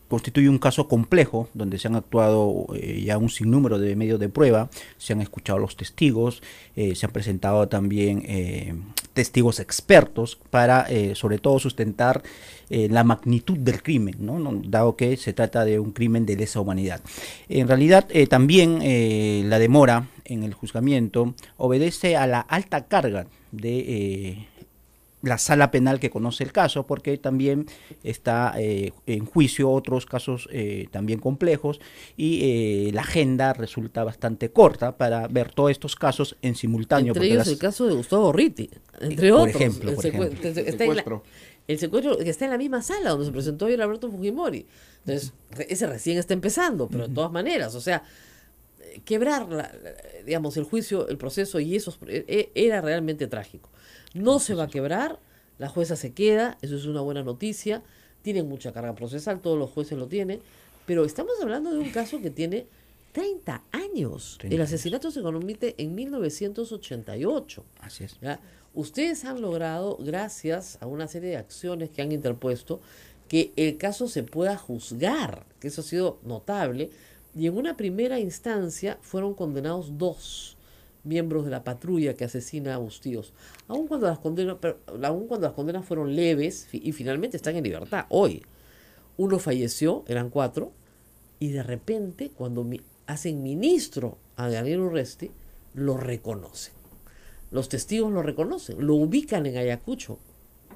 constituye un caso complejo donde se han actuado ya un sinnúmero de medios de prueba, se han escuchado los testigos, se han presentado también testigos expertos para sobre todo sustentar la magnitud del crimen, ¿no? Dado que se trata de un crimen de lesa humanidad. En realidad también la demora en el juzgamiento obedece a la alta carga de la sala penal que conoce el caso, porque también está en juicio otros casos también complejos y la agenda resulta bastante corta para ver todos estos casos en simultáneo. Entre ellos el caso de Gustavo Gorriti, entre por otros. Ejemplo. El secuestro que está en la misma sala donde se presentó ayer Alberto Fujimori. Entonces, ese recién está empezando, pero de todas maneras, o sea, quebrar, digamos, el juicio, el proceso y eso era realmente trágico. No se va a quebrar, la jueza se queda, eso es una buena noticia, tienen mucha carga procesal, todos los jueces lo tienen, pero estamos hablando de un caso que tiene 30 años. El asesinato se comete en 1988. Así es. ¿Ya? Ustedes han logrado, gracias a una serie de acciones que han interpuesto, que el caso se pueda juzgar, que eso ha sido notable, y en una primera instancia fueron condenados 2 miembros de la patrulla que asesina a Bustíos, aun cuando las condenas fueron leves y finalmente están en libertad hoy. Uno falleció, eran 4, y de repente cuando hacen ministro a Daniel Urresti, lo reconocen. Los testigos lo reconocen, lo ubican en Ayacucho,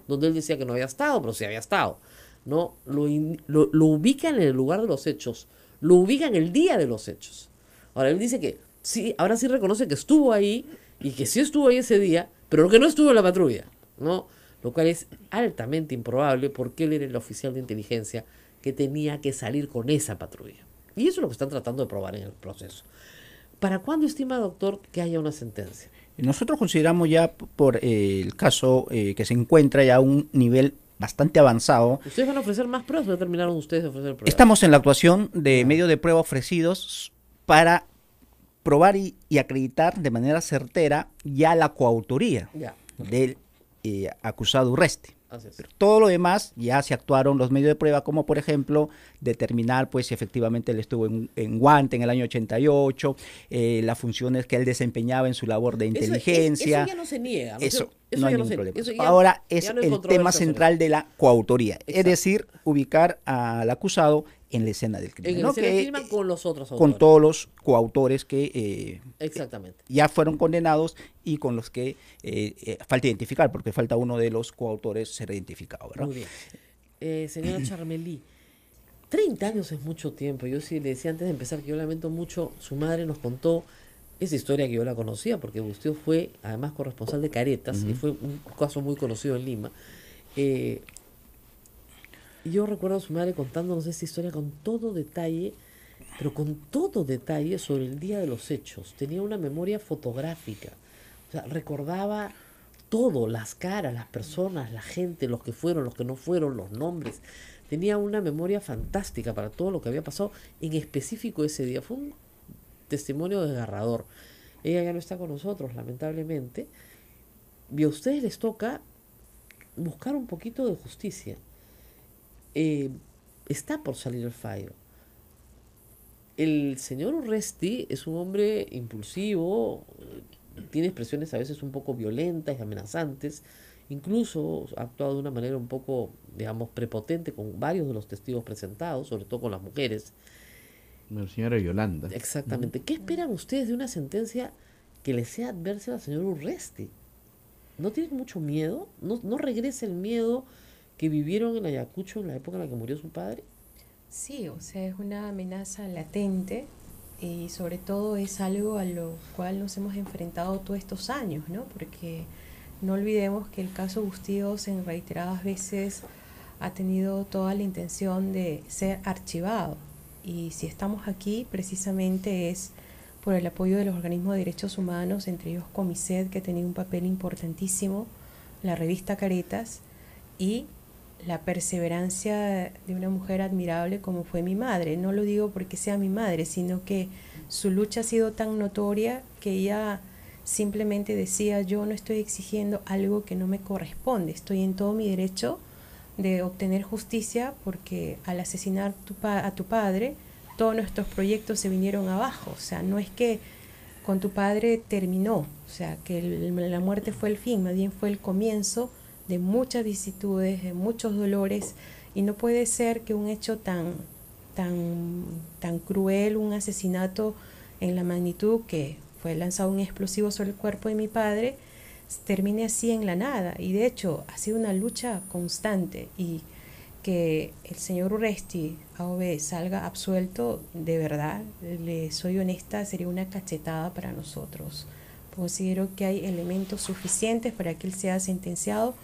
donde él decía que no había estado, pero sí había estado. ¿No? Lo ubican en el lugar de los hechos, lo ubican el día de los hechos. Ahora él dice que sí, ahora sí reconoce que estuvo ahí y que sí estuvo ahí ese día, pero que no estuvo en la patrulla, ¿no? Lo cual es altamente improbable porque él era el oficial de inteligencia que tenía que salir con esa patrulla. Y eso es lo que están tratando de probar en el proceso. ¿Para cuándo estima, doctor, que haya una sentencia? Nosotros consideramos ya por el caso que se encuentra ya a un nivel bastante avanzado. ¿Ustedes van a ofrecer más pruebas o ya terminaron ustedes de ofrecer pruebas? Estamos en la actuación de medios de prueba ofrecidos para probar y acreditar de manera certera ya la coautoría del acusado Urresti. Pero todo lo demás ya se actuaron los medios de prueba, como por ejemplo determinar pues si efectivamente él estuvo en Guante en el año 88, las funciones que él desempeñaba en su labor de inteligencia. Eso ya no se niega. Eso no hay ningún problema. Ahora es el tema central de la coautoría, es decir, ubicar al acusado en la escena del crimen. En la escena del crimen con los otros autores. Con todos los coautores que exactamente. Ya fueron condenados y con los que falta identificar, porque falta uno de los coautores ser identificado, ¿verdad? Muy bien. Señora Charmelí, 30 años es mucho tiempo. Yo sí le decía antes de empezar que yo lamento mucho, su madre nos contó esa historia que yo la conocía, porque Bustíos fue además corresponsal de Caretas, y fue un caso muy conocido en Lima. Y yo recuerdo a su madre contándonos esta historia con todo detalle, pero con todo detalle sobre el día de los hechos. Tenía una memoria fotográfica, o sea, recordaba todo, las caras, las personas, la gente, los que fueron, los que no fueron, los nombres. Tenía una memoria fantástica para todo lo que había pasado, en específico ese día. Fue un testimonio desgarrador. Ella ya no está con nosotros, lamentablemente, Y a ustedes les toca buscar un poquito de justicia. Está por salir el fallo. El señor Urresti es un hombre impulsivo, tiene expresiones a veces un poco violentas y amenazantes, incluso ha actuado de una manera un poco, digamos, prepotente con varios de los testigos presentados, sobre todo con las mujeres. La señora Yolanda. Exactamente. ¿Qué esperan ustedes de una sentencia que le sea adversa al señor Urresti? ¿No tienen mucho miedo? ¿No regresa el miedo que vivieron en Ayacucho en la época en la que murió su padre? Sí, o sea, es una amenaza latente y sobre todo es algo a lo cual nos hemos enfrentado todos estos años, ¿no? Porque no olvidemos que el caso Bustíos en reiteradas veces ha tenido toda la intención de ser archivado. Y si estamos aquí, precisamente es por el apoyo de los organismos de derechos humanos, entre ellos Comicet, que ha tenido un papel importantísimo, la revista Caretas, y la perseverancia de una mujer admirable como fue mi madre. No lo digo porque sea mi madre, sino que su lucha ha sido tan notoria que ella simplemente decía: yo no estoy exigiendo algo que no me corresponde, estoy en todo mi derecho de obtener justicia, porque al asesinar a tu padre, todos nuestros proyectos se vinieron abajo. O sea, no es que con tu padre terminó, o sea, que la muerte fue el fin, más bien fue el comienzo de muchas vicisitudes, de muchos dolores, y no puede ser que un hecho tan cruel, un asesinato en la magnitud que fue lanzado un explosivo sobre el cuerpo de mi padre, termine así en la nada. Y de hecho ha sido una lucha constante, y que el señor Urresti AOB salga absuelto, de verdad, le soy honesta, sería una cachetada para nosotros. Considero que hay elementos suficientes para que él sea sentenciado.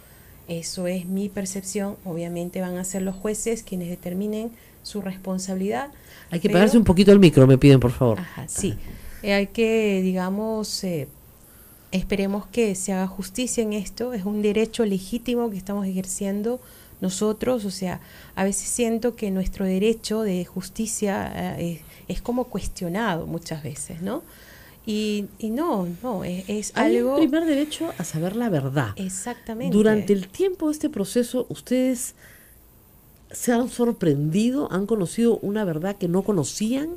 Eso es mi percepción. Obviamente van a ser los jueces quienes determinen su responsabilidad. Hay que pegarse un poquito el micro, me piden, por favor. Ajá, sí. Hay que, digamos, esperemos que se haga justicia en esto. Es un derecho legítimo que estamos ejerciendo nosotros. O sea, a veces siento que nuestro derecho de justicia es como cuestionado muchas veces, ¿no? Y no, es Hay algo... un primer derecho a saber la verdad. Exactamente. Durante el tiempo de este proceso, ¿ustedes se han sorprendido, han conocido una verdad que no conocían?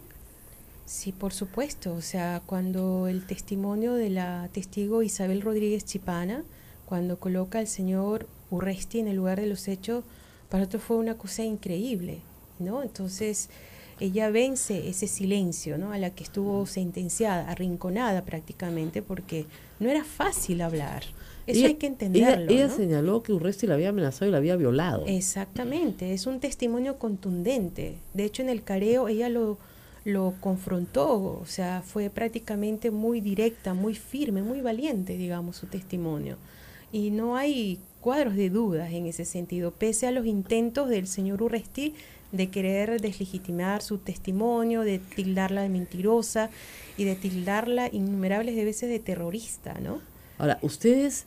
Sí, por supuesto. O sea, cuando el testimonio de la testigo Isabel Rodríguez Chipana, cuando coloca al señor Urresti en el lugar de los hechos, para nosotros fue una cosa increíble, ¿no? Entonces ella vence ese silencio, ¿no?, a la que estuvo sentenciada, arrinconada prácticamente, porque no era fácil hablar. Eso hay que entenderlo. Ella ¿no? señaló que Urresti la había amenazado y la había violado. Exactamente, es un testimonio contundente. De hecho, en el careo ella lo confrontó, o sea, fue prácticamente muy directa, muy firme, muy valiente, digamos, su testimonio. Y no hay cuadros de dudas en ese sentido, pese a los intentos del señor Urresti de querer deslegitimar su testimonio, de tildarla de mentirosa y de tildarla innumerables de veces de terrorista, ¿no? Ahora, ustedes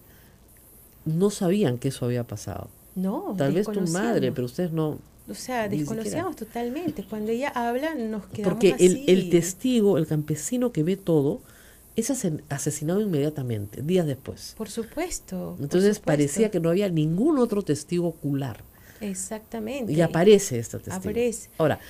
no sabían que eso había pasado. No, Tal vez tu madre, pero ustedes no. O sea, ni desconocíamos totalmente. Cuando ella habla, nos quedamos porque así. el testigo, el campesino que ve todo, es asesinado inmediatamente, días después. Por supuesto. Entonces por supuesto. parecía que no había ningún otro testigo ocular. Exactamente. Y aparece este testigo. Aparece. Ahora,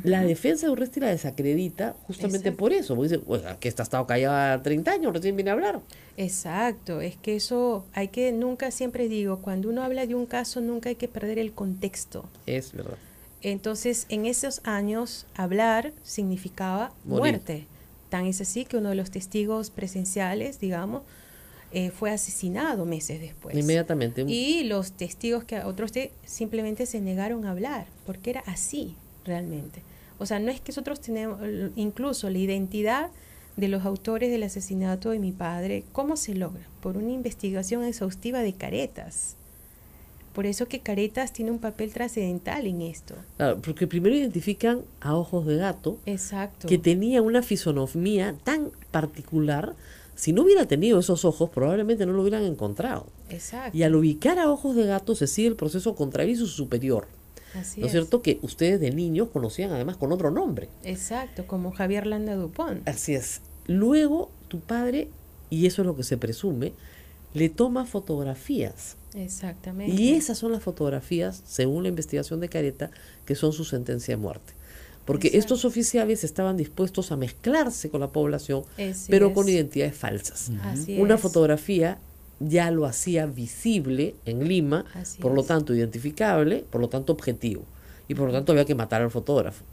la defensa de Urresti la desacredita justamente Exacto. por eso. Porque dice, oiga, que esta ha estado callada 30 años, recién viene a hablar. Exacto. Es que eso hay que, nunca, siempre digo, cuando uno habla de un caso, nunca hay que perder el contexto. Es verdad. Entonces, en esos años, hablar significaba Morir. muerte. Tan es así que uno de los testigos presenciales, digamos, fue asesinado meses después. Inmediatamente. Y los testigos que otros simplemente se negaron a hablar, porque era así realmente. O sea, no es que nosotros tenemos incluso la identidad de los autores del asesinato de mi padre. ¿Cómo se logra? Por una investigación exhaustiva de Caretas. Por eso que Caretas tiene un papel trascendental en esto. Claro, porque primero identifican a Ojos de Gato, Exacto. que tenía una fisonomía tan particular. Si no hubiera tenido esos ojos, probablemente no lo hubieran encontrado. Exacto. Y al ubicar a Ojos de Gato se sigue el proceso contrario y su superior. Así ¿No es cierto? Que ustedes de niños conocían además con otro nombre. Exacto, como Javier Landa Dupont. Así es. Luego tu padre, y eso es lo que se presume, le toma fotografías. Exactamente. Y esas son las fotografías, según la investigación de Careta, que son su sentencia de muerte. Porque Exacto. estos oficiales estaban dispuestos a mezclarse con la población, Así pero es. con identidades falsas. Así Una es. fotografía ya lo hacía visible en Lima, Así por lo es. tanto identificable, por lo tanto objetivo. Y por lo tanto había que matar al fotógrafo.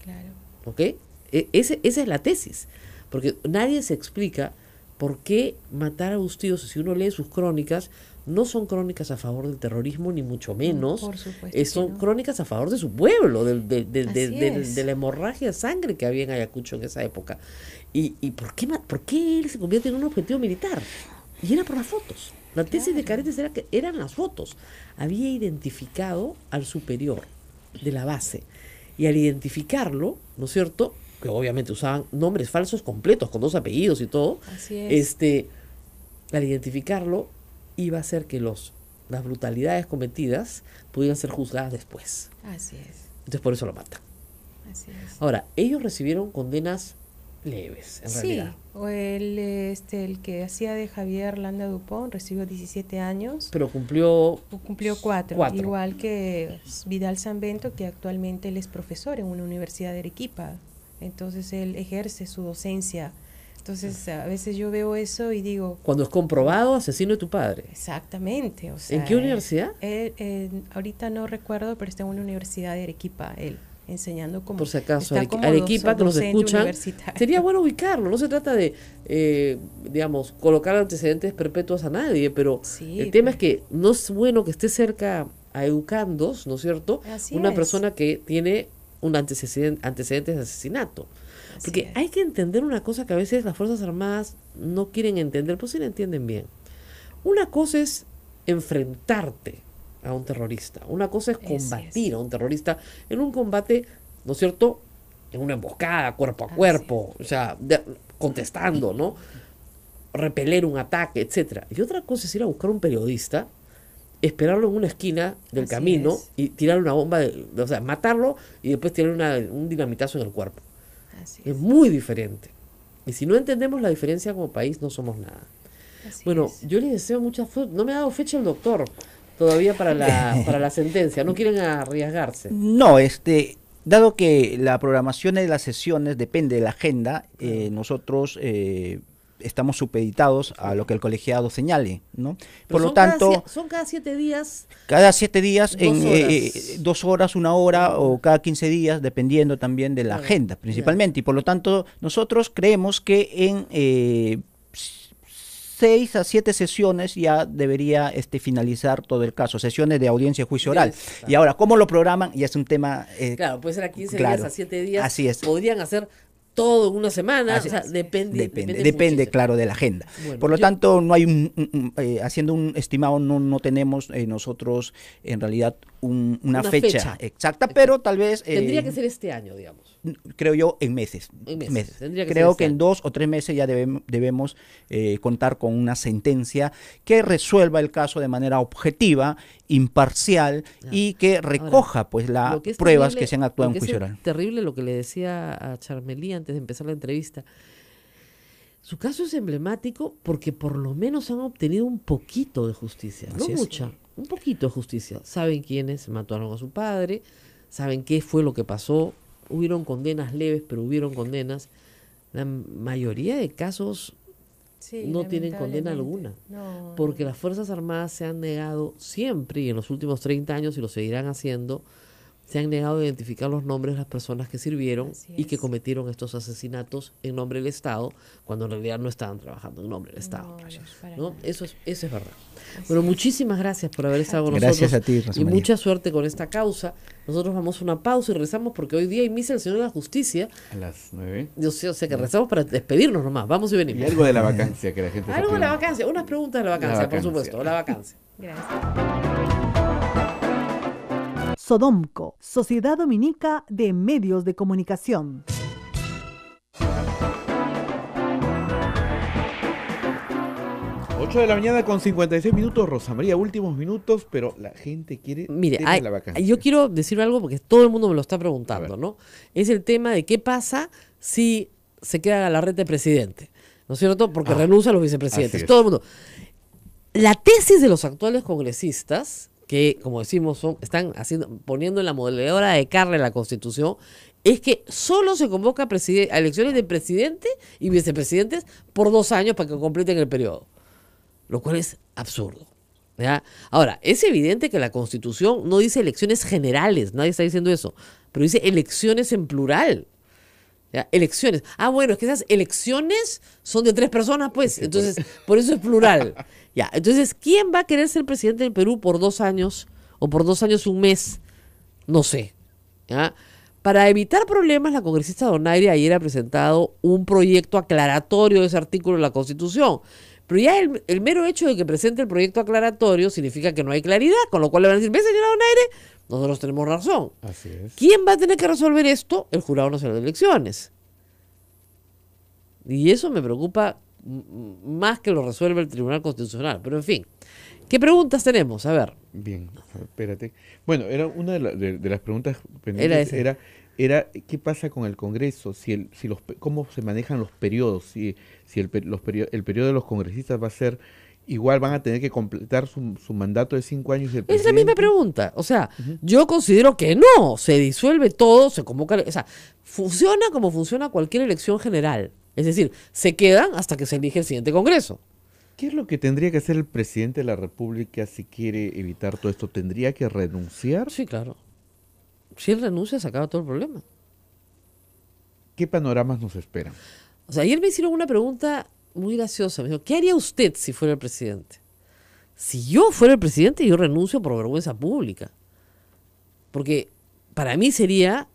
Claro. ¿Ok? Esa es la tesis. Porque nadie se explica por qué matar a Bustillos, si uno lee sus crónicas, no son crónicas a favor del terrorismo, ni mucho menos. Por supuesto que Son no. crónicas a favor de su pueblo, Así es. de la hemorragia de sangre que había en Ayacucho en esa época. ¿Y por qué él se convierte en un objetivo militar? Y era por las fotos. La tesis de Caretes era que eran las fotos. Había identificado al superior de la base. Y al identificarlo, ¿no es cierto?, que obviamente usaban nombres falsos completos, con 2 apellidos y todo, Así es. al identificarlo, iba a hacer que las brutalidades cometidas pudieran ser juzgadas después. Así es. Entonces por eso lo matan. Así es. Ahora, ellos recibieron condenas leves, en Sí, realidad. o el que hacía de Javier Landa Dupont recibió 17 años, Pero cumplió cumplió 4, 4. igual que Vidal Sanbento, que actualmente él es profesor en una universidad de Arequipa, entonces él ejerce su docencia. Entonces a veces yo veo eso y digo, cuando es comprobado asesino de tu padre. exactamente, o sea, ¿En qué universidad? Ahorita no recuerdo, pero está en una universidad de Arequipa, él enseñando como, Por si acaso, está como Arequipa, que nos docente escuchan, universitario. sería bueno ubicarlo. No se trata de, digamos, colocar antecedentes perpetuos a nadie, pero Sí, el tema pero- es que no es bueno que esté cerca a educandos, ¿no es cierto? Así Una es. persona que tiene un antecedentes de asesinato. Así Porque es. hay que entender una cosa que a veces las Fuerzas Armadas no quieren entender, pues sí la entienden bien. Una cosa es enfrentarte a un terrorista, una cosa es Así combatir es. a un terrorista en un combate, ¿no es cierto?, en una emboscada, cuerpo a Así cuerpo, o sea, contestando, ¿no?, repeler un ataque, etcétera. Y otra cosa es ir a buscar a un periodista, esperarlo en una esquina del Así camino es. y tirar una bomba, o sea, matarlo y después tirar un dinamitazo en el cuerpo. Así Es es. muy diferente. Y si no entendemos la diferencia como país, no somos nada. Así Bueno, es. yo les deseo mucha suerte. No me ha dado fecha el doctor todavía para la sentencia. No quieren arriesgarse. No, dado que la programación de las sesiones depende de la agenda, nosotros estamos supeditados a lo que el colegiado señale, ¿no? Pero Por lo son tanto, son cada 7 días. cada 7 días, 2 en horas. 2 horas, 1 hora o cada 15 días, dependiendo también de la Claro, agenda, principalmente. Y por lo tanto, nosotros creemos que en 6 a 7 sesiones ya debería finalizar todo el caso, sesiones de audiencia, juicio oral. Yes, Y ahora, ¿cómo lo programan? Ya es un tema... Claro, puede ser a 15 claro, días, a 7 días. así es. Podrían hacer todo en una semana. Así o sea, es. depende Depende, muchísimo. claro, de la agenda. Bueno, Por lo yo- tanto, no hay haciendo un estimado, no tenemos nosotros en realidad una fecha exacta, pero tal vez... Tendría que ser este año, digamos. creo yo, en meses. En meses, tendría que Creo ser que este en 2 o 3 meses ya debemos contar con una sentencia que resuelva el caso de manera objetiva, imparcial y que recoja pues las Lo que es pruebas terrible- que se han actuado lo en que es juicio oral. terrible lo que le decía a Charmelí antes de empezar la entrevista. Su caso es emblemático porque por lo menos han obtenido un poquito de justicia, Así no es. mucha, un poquito de justicia. Saben quiénes mataron a su padre, saben qué fue lo que pasó, hubieron condenas leves, pero hubieron condenas. La mayoría de casos Sí, no tienen condena alguna, lamentablemente. No, porque no. las Fuerzas Armadas se han negado siempre y en los últimos 30 años y lo seguirán haciendo, se han negado a identificar los nombres de las personas que sirvieron Así y que es. cometieron estos asesinatos en nombre del Estado, cuando en realidad no estaban trabajando en nombre del Estado. No, no, para ¿no? nada. Eso es verdad. Así Bueno, es. muchísimas gracias por haber estado con Gracias nosotros. a ti, Rosa Y María. mucha suerte con esta causa. Nosotros vamos a una pausa y rezamos porque hoy día hay misa del Señor de la Justicia. A las 9. Yo sé, o sea que rezamos para despedirnos nomás. Vamos y Y venimos. algo de la vacancia que la gente está Algo de la pidiendo. vacancia, unas preguntas de la vacancia, por vacancia. supuesto, la vacancia. Gracias. Sodomco, Sociedad Dominica de Medios de Comunicación. Ocho de la mañana con 56 minutos, Rosa María, últimos minutos, pero la gente quiere Mire, tema de la vacancia. yo quiero decir algo porque todo el mundo me lo está preguntando, A ver. ¿no? Es el tema de qué pasa si se queda Galarrete presidente, ¿no es cierto? Porque renuncia a los vicepresidentes. así es. Todo el mundo. La tesis de los actuales congresistas, que como decimos están poniendo en la modeladora de Carle la Constitución, es que solo se convoca a elecciones de presidente y vicepresidentes por 2 años para que completen el periodo, lo cual es absurdo. ¿Ya? Ahora, es evidente que la Constitución no dice elecciones generales, nadie está diciendo eso, pero dice elecciones en plural. ¿Ya? Elecciones. Ah, bueno, es que esas elecciones son de 3 personas, pues. Entonces, por eso es plural. Ya, entonces, ¿quién va a querer ser presidente del Perú por 2 años o por 2 años 1 mes? No sé. ¿Ya? Para evitar problemas, la congresista Donaire ayer ha presentado un proyecto aclaratorio de ese artículo de la Constitución. Pero ya el mero hecho de que presente el proyecto aclaratorio significa que no hay claridad, con lo cual le van a decir, ve, señora Donaire, nosotros tenemos razón. Así es. ¿Quién va a tener que resolver esto? El Jurado Nacional de Elecciones. Y eso me preocupa más que lo resuelve el Tribunal Constitucional. Pero en fin, ¿qué preguntas tenemos? A ver. Bien, espérate. Bueno, era una de las preguntas Era pendientes, esa. era ¿qué pasa con el Congreso? ¿Cómo se manejan los periodos? Si el periodo de los congresistas va a ser igual, van a tener que completar su mandato de 5 años del Es la misma presidente. pregunta. O sea, yo considero que no. Se disuelve todo, se convoca. O sea, funciona como funciona cualquier elección general. Es decir, se quedan hasta que se elige el siguiente Congreso. ¿Qué es lo que tendría que hacer el presidente de la República si quiere evitar todo esto? ¿Tendría que renunciar? Sí, claro. Si él renuncia, se acaba todo el problema. ¿Qué panoramas nos esperan? O sea, ayer me hicieron una pregunta muy graciosa. Me dijo, ¿qué haría usted si fuera el presidente? Si yo fuera el presidente, yo renuncio por vergüenza pública. Porque para mí sería,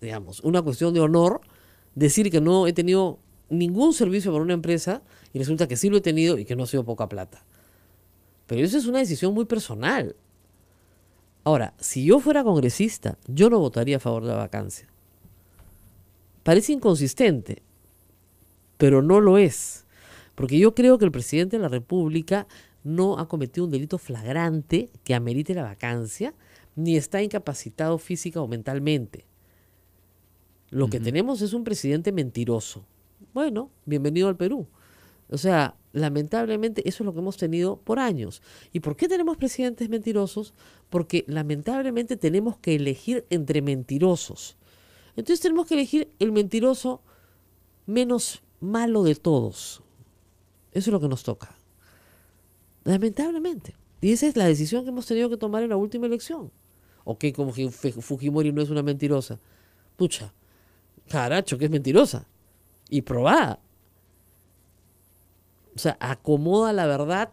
digamos, una cuestión de honor decir que no he tenido ningún servicio para una empresa y resulta que sí lo he tenido y que no ha sido poca plata. Pero eso es una decisión muy personal. Ahora, si yo fuera congresista, yo no votaría a favor de la vacancia. Parece inconsistente, pero no lo es. Porque yo creo que el presidente de la República no ha cometido un delito flagrante que amerite la vacancia, ni está incapacitado física o mentalmente. Lo que tenemos es un presidente mentiroso. Bueno, bienvenido al Perú. O sea, lamentablemente eso es lo que hemos tenido por años. ¿Y por qué tenemos presidentes mentirosos? Porque lamentablemente tenemos que elegir entre mentirosos. Entonces tenemos que elegir el mentiroso menos malo de todos. Eso es lo que nos toca. Lamentablemente. Y esa es la decisión que hemos tenido que tomar en la última elección. ¿O qué? Como que Fujimori no es una mentirosa. Pucha, caracho, que es mentirosa. Y probada. O sea, acomoda la verdad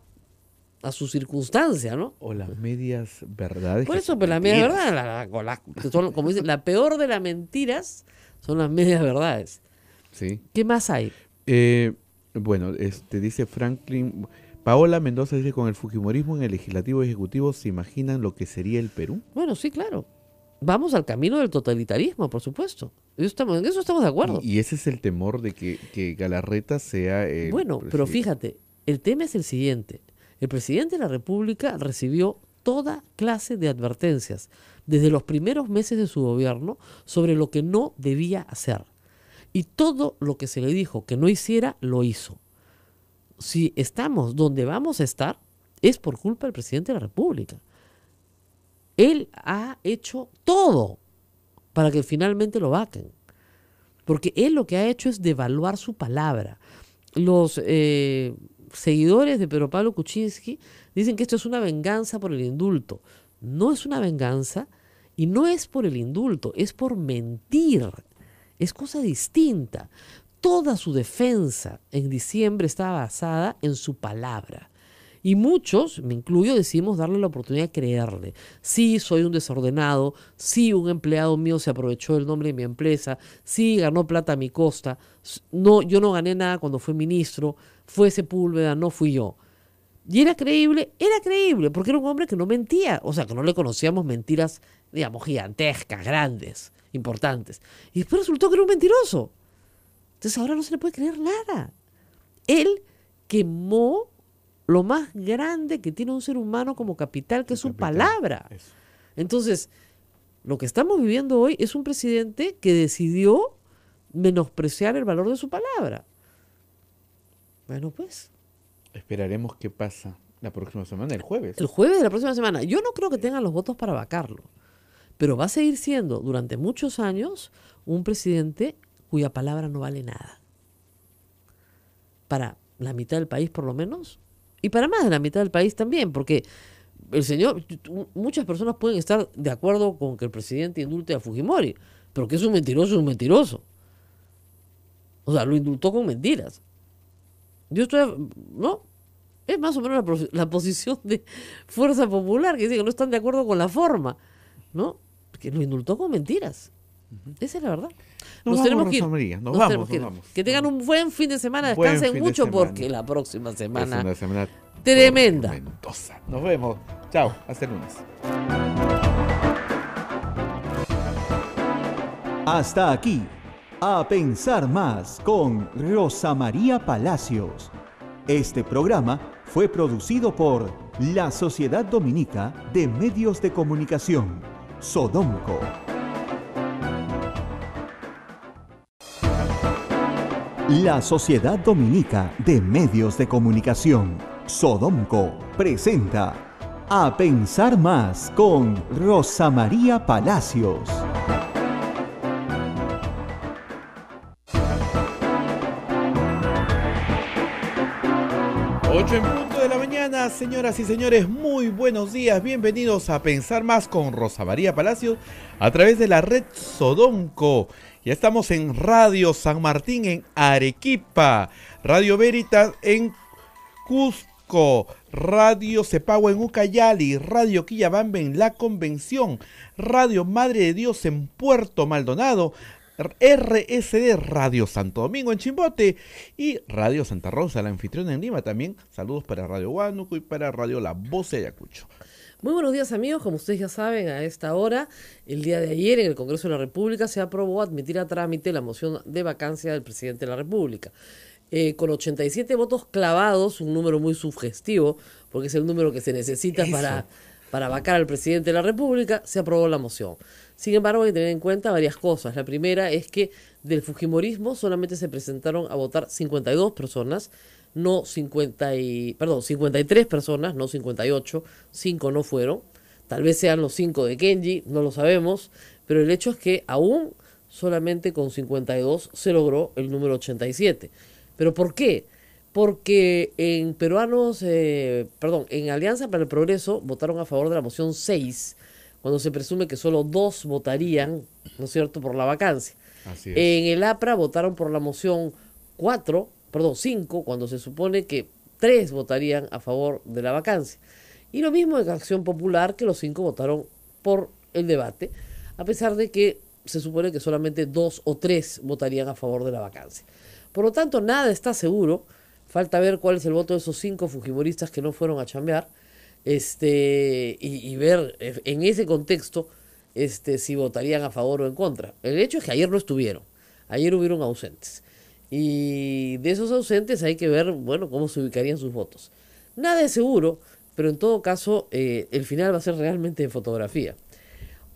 a su circunstancia, ¿no? O las medias verdades. Por que eso, son pero la media mentiras. verdad, que son, como dicen, la peor de las mentiras son las medias verdades. Sí. ¿Qué más hay? Bueno, dice Franklin. Paola Mendoza dice, con el fujimorismo en el legislativo y ejecutivo, ¿se imaginan lo que sería el Perú? Bueno, sí, claro. Vamos al camino del totalitarismo, por supuesto. En eso estamos de acuerdo. Y ese es el temor de que Galarreta sea el Bueno, pero fíjate, el tema es el siguiente. El presidente de la República recibió toda clase de advertencias desde los primeros meses de su gobierno sobre lo que no debía hacer. Y todo lo que se le dijo que no hiciera, lo hizo. Si estamos donde vamos a estar, es por culpa del presidente de la República. Él ha hecho todo para que finalmente lo vaquen. Porque él lo que ha hecho es devaluar su palabra. Los seguidores de Pedro Pablo Kuczynski dicen que esto es una venganza por el indulto. No es una venganza y no es por el indulto, es por mentir. Es cosa distinta. Toda su defensa en diciembre estaba basada en su palabra. Y muchos, me incluyo, decidimos darle la oportunidad de creerle. Sí, soy un desordenado. Sí, un empleado mío se aprovechó del nombre de mi empresa. Sí, ganó plata a mi costa. No, yo no gané nada cuando fue ministro. Fue Sepúlveda, no fui yo. Y era creíble, porque era un hombre que no mentía. O sea, que no le conocíamos mentiras, digamos, gigantescas, grandes, importantes. Y después resultó que era un mentiroso. Entonces ahora no se le puede creer nada. Él quemó lo más grande que tiene un ser humano como capital, que es su palabra. Eso. Entonces, lo que estamos viviendo hoy es un presidente que decidió menospreciar el valor de su palabra. Bueno, pues. Esperaremos qué pasa. La próxima semana, el jueves. El jueves de la próxima semana. Yo no creo que tengan los votos para vacarlo, pero va a seguir siendo durante muchos años un presidente cuya palabra no vale nada. Para la mitad del país por lo menos, y para más de la mitad del país también, porque el señor, muchas personas pueden estar de acuerdo con que el presidente indulte a Fujimori, pero que es un mentiroso, es un mentiroso. O sea, lo indultó con mentiras. Yo estoy, ¿no? Es más o menos la posición de Fuerza Popular, que dice que no están de acuerdo con la forma, ¿no? Que lo indultó con mentiras. Esa es la verdad. Nos tenemos vamos, que ir. Rosa María, nos tenemos que ir. vamos. Que tengan un buen fin de semana, Buen descansen fin de mucho semana. porque la próxima Es semana una semana tremenda. tormentosa. Nos vemos. Chao. Hasta el lunes. Hasta aquí, A Pensar Más con Rosa María Palacios. Este programa fue producido por la Sociedad Dominica de Medios de Comunicación, Sodomco. La Sociedad Dominica de Medios de Comunicación, Sodomco, presenta A Pensar Más con Rosa María Palacios. 8 en punto de la mañana, señoras y señores, muy buenos días, bienvenidos a Pensar Más con Rosa María Palacios a través de la red Sodomco. Ya estamos en Radio San Martín en Arequipa, Radio Veritas en Cusco, Radio Cepagua en Ucayali, Radio Quillabamba en La Convención, Radio Madre de Dios en Puerto Maldonado, RSD Radio Santo Domingo en Chimbote y Radio Santa Rosa, la anfitriona en Lima también. Saludos para Radio Huánuco y para Radio La Voz de Ayacucho. Muy buenos días amigos, como ustedes ya saben, a esta hora, el día de ayer en el Congreso de la República se aprobó admitir a trámite la moción de vacancia del presidente de la República. Con 87 votos clavados, un número muy sugestivo, porque es el número que se necesita para vacar al presidente de la República, se aprobó la moción. Sin embargo, hay que tener en cuenta varias cosas. La primera es que del fujimorismo solamente se presentaron a votar 52 personas, no 53 personas, no 58, 5 no fueron. Tal vez sean los 5 de Kenji, no lo sabemos, pero el hecho es que aún solamente con 52 se logró el número 87. ¿Pero por qué? Porque en en Alianza para el Progreso votaron a favor de la moción 6, cuando se presume que solo 2 votarían, ¿no es cierto?, por la vacancia. Así es. En el APRA votaron por la moción 5, cuando se supone que 3 votarían a favor de la vacancia. Y lo mismo en Acción Popular, que los 5 votaron por el debate, a pesar de que se supone que solamente 2 o 3 votarían a favor de la vacancia. Por lo tanto, nada está seguro. Falta ver cuál es el voto de esos 5 fujimoristas que no fueron a chambear, y ver en ese contexto si votarían a favor o en contra. El hecho es que ayer no estuvieron, ayer hubieron ausentes, y de esos ausentes hay que ver, bueno, cómo se ubicarían sus votos. Nada es seguro, pero en todo caso el final va a ser realmente de fotografía.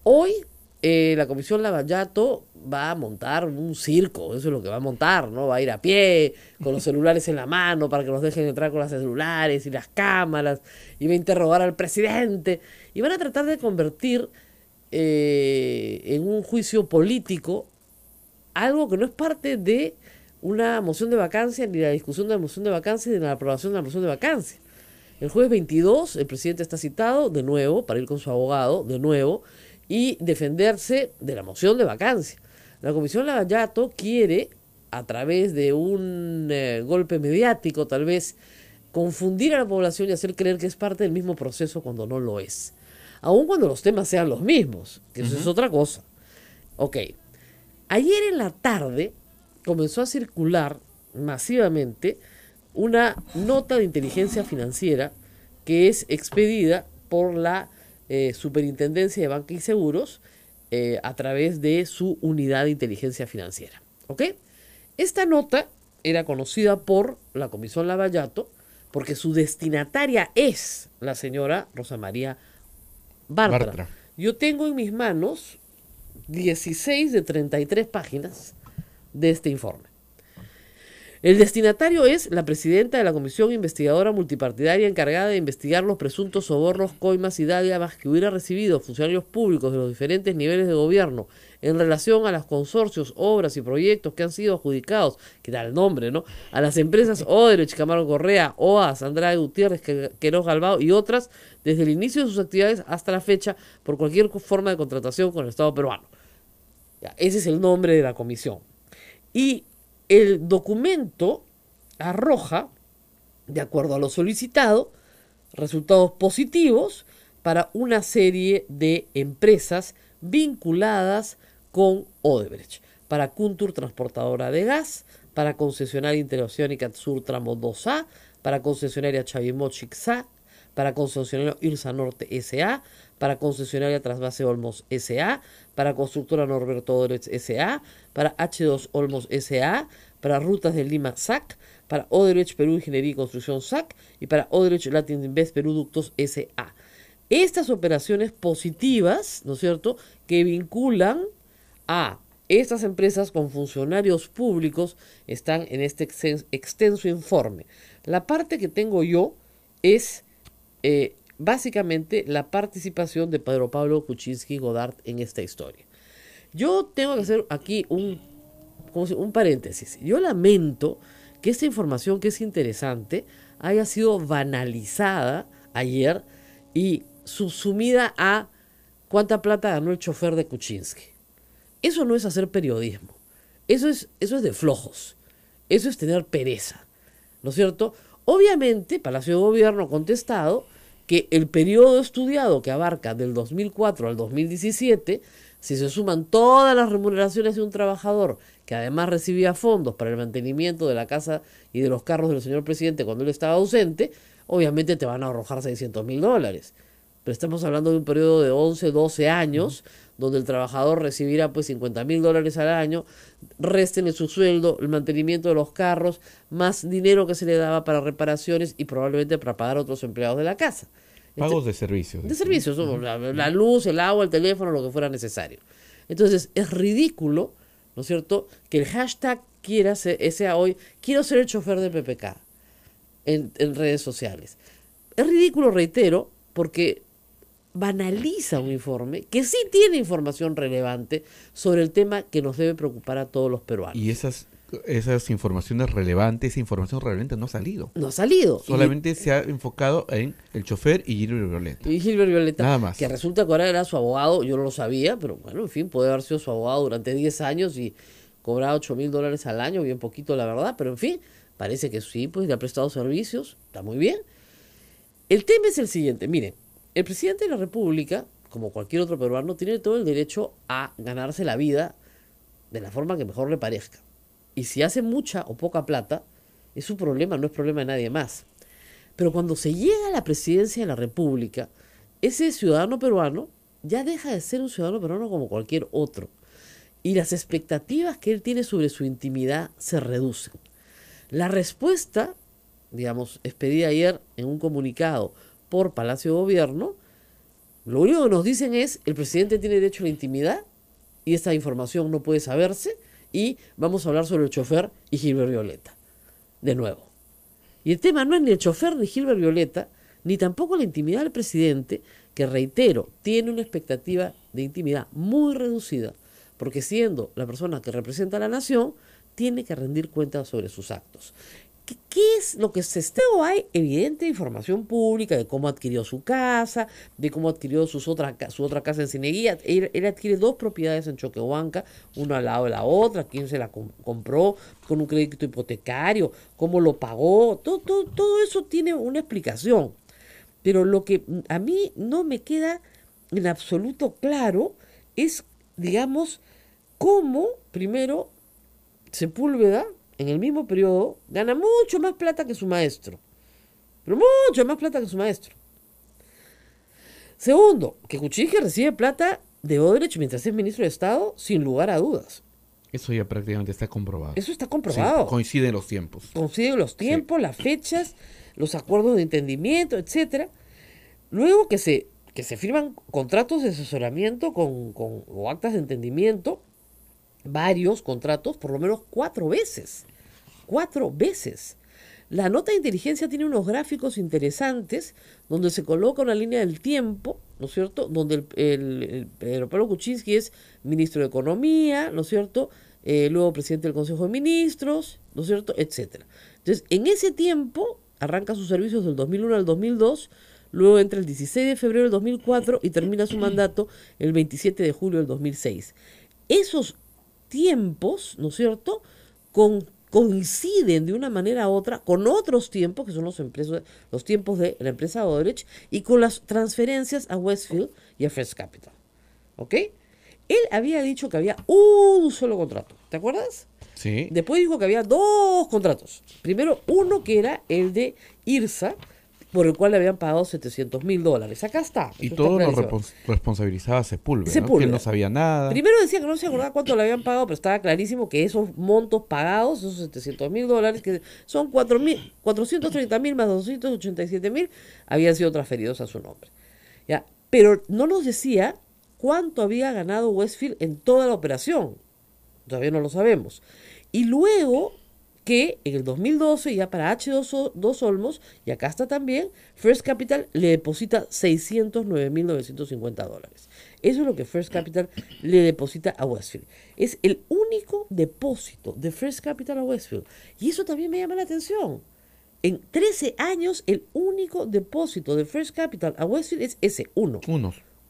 Hoy la Comisión Lavallato va a montar un circo, eso es lo que va a montar, ¿no? Va a ir a pie, con los celulares en la mano, para que nos dejen entrar con los celulares y las cámaras, y va a interrogar al presidente, y van a tratar de convertir en un juicio político algo que no es parte de una moción de vacancia, ni la discusión de la moción de vacancia, ni la aprobación de la moción de vacancia. El jueves 22, el presidente está citado de nuevo para ir con su abogado, de nuevo, y defenderse de la moción de vacancia. La Comisión Lavallato quiere, a través de un golpe mediático, tal vez, confundir a la población y hacer creer que es parte del mismo proceso cuando no lo es. Aun cuando los temas sean los mismos, que eso es otra cosa. Ok. Ayer en la tarde comenzó a circular masivamente una nota de inteligencia financiera que es expedida por la Superintendencia de Banca y Seguros a través de su unidad de inteligencia financiera. ¿Ok? Esta nota era conocida por la Comisión Lavallato porque su destinataria es la señora Rosa María Bartra. Yo tengo en mis manos 16 de 33 páginas de este informe. El destinatario es la presidenta de la Comisión Investigadora Multipartidaria encargada de investigar los presuntos sobornos, coimas y dádivas que hubiera recibido funcionarios públicos de los diferentes niveles de gobierno en relación a los consorcios, obras y proyectos que han sido adjudicados, que da el nombre, ¿no?, a las empresas Odebrecht, Camargo Correa, OAS, Andrade Gutiérrez, Queiroz Galbao y otras desde el inicio de sus actividades hasta la fecha por cualquier forma de contratación con el Estado peruano. Ya, ese es el nombre de la comisión. Y el documento arroja, de acuerdo a lo solicitado, resultados positivos para una serie de empresas vinculadas con Odebrecht. Para Kuntur, transportadora de gas, para concesionaria Interoceánica Sur Tramo 2A, para concesionaria Chavimochic SA, para concesionaria Irsa Norte SA, para concesionaria Trasvase Olmos SA, para constructora Norberto Odebrecht SA, para H2 Olmos SA, para Rutas de Lima SAC, para Odebrecht Perú Ingeniería y Construcción SAC y para Odebrecht Latin Invest Perú Ductos SA. Estas operaciones positivas, ¿no es cierto?, que vinculan a estas empresas con funcionarios públicos están en este extenso informe. La parte que tengo yo es básicamente la participación de Pedro Pablo Kuczynski Godard en esta historia. Yo tengo que hacer aquí un paréntesis. Yo lamento que esta información, que es interesante, haya sido banalizada ayer y subsumida a cuánta plata ganó el chofer de Kuczynski. Eso no es hacer periodismo. Eso es de flojos. Eso es tener pereza, ¿no es cierto? Obviamente, Palacio de Gobierno ha contestado que el periodo estudiado, que abarca del 2004 al 2017, si se suman todas las remuneraciones de un trabajador que además recibía fondos para el mantenimiento de la casa y de los carros del señor presidente cuando él estaba ausente, obviamente te van a arrojar $600.000. Pero estamos hablando de un periodo de 11, 12 años, donde el trabajador recibirá pues $50.000 al año, resten su sueldo, el mantenimiento de los carros, más dinero que se le daba para reparaciones y probablemente para pagar a otros empleados de la casa. Pagos de servicios. De servicios, la luz, el agua, el teléfono, lo que fuera necesario. Entonces, es ridículo, ¿no es cierto?, que el hashtag sea hoy, quiero ser el chofer de PPK en redes sociales. Es ridículo, reitero, porque banaliza un informe que sí tiene información relevante sobre el tema que nos debe preocupar a todos los peruanos. Y esas informaciones relevantes, esa información relevante no ha salido. No ha salido. Solamente se ha enfocado en el chofer y Gilbert Violeta. Y Gilbert Violeta, nada más. Que resulta que ahora era su abogado, yo no lo sabía, pero bueno, en fin, puede haber sido su abogado durante 10 años y cobraba $8.000 al año, bien poquito la verdad, pero en fin, parece que sí, pues le ha prestado servicios, está muy bien. El tema es el siguiente, miren, el presidente de la República, como cualquier otro peruano, tiene todo el derecho a ganarse la vida de la forma que mejor le parezca. Y si hace mucha o poca plata, es su problema, no es problema de nadie más. Pero cuando se llega a la presidencia de la República, ese ciudadano peruano ya deja de ser un ciudadano peruano como cualquier otro. Y las expectativas que él tiene sobre su intimidad se reducen. La respuesta, digamos, expedida ayer en un comunicado por Palacio de Gobierno, lo único que nos dicen es, el presidente tiene derecho a la intimidad y esta información no puede saberse, y vamos a hablar sobre el chofer y Gilbert Violeta, de nuevo. Y el tema no es ni el chofer ni Gilbert Violeta, ni tampoco la intimidad del presidente, que reitero, tiene una expectativa de intimidad muy reducida, porque siendo la persona que representa a la nación, tiene que rendir cuentas sobre sus actos. ¿Qué es lo que se está? Hay evidente información pública de cómo adquirió su casa, de cómo adquirió su otra casa en Cineguía. Él adquiere 2 propiedades en Choquehuanca, una al lado de la otra, quién se la compró, con un crédito hipotecario, cómo lo pagó, todo eso tiene una explicación. Pero lo que a mí no me queda en absoluto claro es, digamos, cómo, primero, Sepúlveda, en el mismo periodo, gana mucho más plata que su maestro. Pero mucho más plata que su maestro. Segundo, que Kuczynski recibe plata de Odebrecht mientras es ministro de Estado, sin lugar a dudas. Eso ya prácticamente está comprobado. Eso está comprobado. Sí, coinciden los tiempos. Coinciden los tiempos, sí, las fechas, los acuerdos de entendimiento, etcétera. Luego que se firman contratos de asesoramiento o actas de entendimiento, varios contratos, por lo menos 4 veces. 4 veces. La nota de inteligencia tiene unos gráficos interesantes donde se coloca una línea del tiempo, ¿no es cierto? Donde el Pedro Pablo Kuczynski es ministro de Economía, ¿no es cierto? Luego presidente del Consejo de Ministros, ¿no es cierto? Etcétera. Entonces, en ese tiempo arranca sus servicios del 2001 al 2002, luego entra el 16 de febrero del 2004 y termina su mandato el 27 de julio del 2006. Esos tiempos, ¿no es cierto?, coinciden de una manera u otra con otros tiempos, que son los tiempos de la empresa Odebrecht, y con las transferencias a Westfield y a First Capital. ¿Ok? Él había dicho que había un solo contrato, ¿te acuerdas? Sí. Después dijo que había 2 contratos. Primero, uno que era el de IRSA, por el cual le habían pagado $700.000. Acá está. Y eso todo está lo clarísimo. responsabilizaba Sepúlveda, ¿no? Que Sepúlveda. él no sabía nada. Primero decía que no se acordaba cuánto le habían pagado, pero estaba clarísimo que esos montos pagados, esos $700.000, que son 430.000 más 287.000, habían sido transferidos a su nombre. ¿Ya? Pero no nos decía cuánto había ganado Westfield en toda la operación. Todavía no lo sabemos. Y luego que en el 2012, ya para H2 Olmos, y acá está también, First Capital le deposita $609.950. Eso es lo que First Capital le deposita a Westfield. Es el único depósito de First Capital a Westfield. Y eso también me llama la atención. En 13 años, el único depósito de First Capital a Westfield es ese, uno.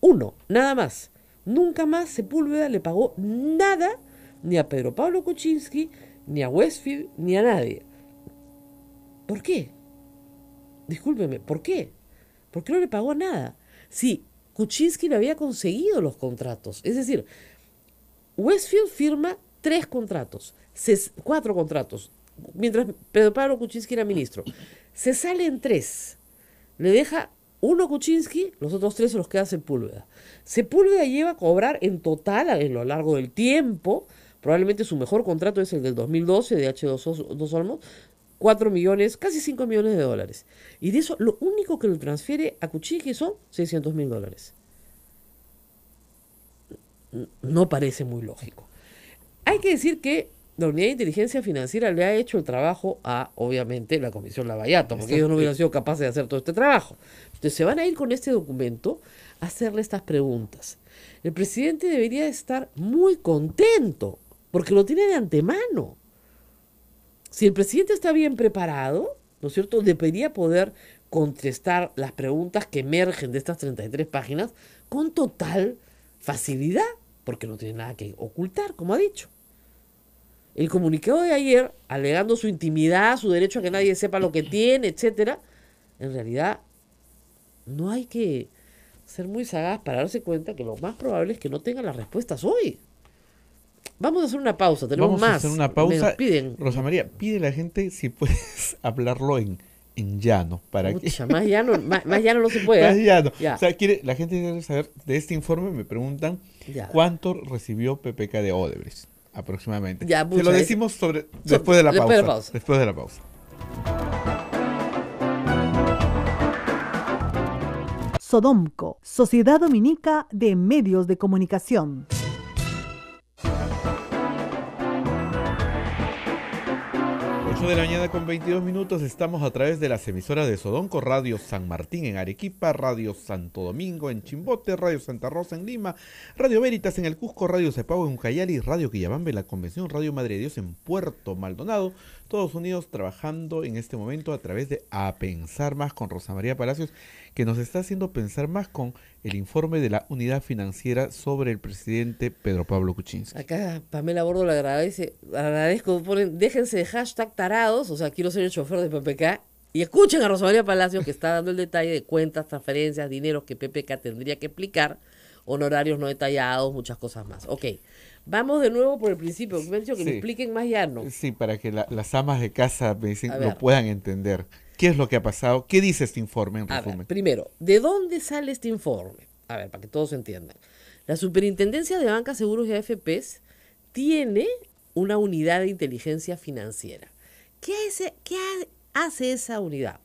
Uno, nada más. Nunca más Sepúlveda le pagó nada ni a Pedro Pablo Kuczynski, ni a Westfield, ni a nadie. ¿Por qué? Discúlpeme, ¿por qué? ¿Por qué no le pagó nada? Si Kuczynski le había conseguido los contratos. Es decir, Westfield firma 4 contratos, mientras Pedro Pablo Kuczynski era ministro. Se sale en 3. Le deja uno a Kuczynski, los otros 3 se los queda Sepúlveda. Sepúlveda lleva a cobrar en total, a lo largo del tiempo, probablemente su mejor contrato es el del 2012 de H2 Olmos, 4 millones, casi 5 millones de dólares. Y de eso, lo único que le transfiere a Kuczynski son $600.000. No parece muy lógico. Hay que decir que la Unidad de Inteligencia Financiera le ha hecho el trabajo a, obviamente, la Comisión Lavallato, porque ellos no hubieran sido capaces de hacer todo este trabajo. Entonces se van a ir con este documento a hacerle estas preguntas. El presidente debería estar muy contento, porque lo tiene de antemano. Si el presidente está bien preparado, ¿no es cierto?, debería poder contestar las preguntas que emergen de estas 33 páginas con total facilidad, porque no tiene nada que ocultar, como ha dicho. El comunicado de ayer, alegando su intimidad, su derecho a que nadie sepa lo que tiene, etcétera, en realidad no hay que ser muy sagaz para darse cuenta que lo más probable es que no tenga las respuestas hoy. Vamos a hacer una pausa, tenemos Vamos más. a hacer una pausa. Me piden. Rosa María, pide a la gente si puedes hablarlo en llano. Para que... Pucha, más llano no se puede. Más llano. Ya. O sea, la gente quiere saber de este informe, me preguntan Ya. cuánto recibió PPK de Odebrecht aproximadamente. Ya, Se lo pucha, decimos después de la pausa. después de la pausa. Después de la pausa. Sodomco, Sociedad Dominica de Medios de Comunicación. 8 de la mañana con 22 minutos, estamos a través de las emisoras de Sodonco, Radio San Martín en Arequipa, Radio Santo Domingo en Chimbote, Radio Santa Rosa en Lima, Radio Veritas en el Cusco, Radio Cepao en Ucayali, Radio Quillabamba en la Convención, Radio Madre de Dios en Puerto Maldonado, todos unidos trabajando en este momento a través de A Pensar Más con Rosa María Palacios, que nos está haciendo pensar más con el informe de la Unidad Financiera sobre el presidente Pedro Pablo Kuczynski. Acá Pamela Bordo le agradezco, ponen, déjense de hashtag tarados, o sea, quiero ser el chofer de PPK, y escuchen a Rosa María Palacios que está dando el detalle de cuentas, transferencias, dineros que PPK tendría que explicar, honorarios no detallados, muchas cosas más. Ok, vamos de nuevo por el principio, me han dicho que me expliquen más llano. Sí, para que las amas de casa me dicen, A ver. lo puedan entender. ¿Qué es lo que ha pasado? ¿Qué dice este informe en A ver, resumen? primero, ¿de dónde sale este informe? A ver, para que todos entiendan. La Superintendencia de Bancas, Seguros y AFPs tiene una unidad de inteligencia financiera. ¿Qué hace esa unidad?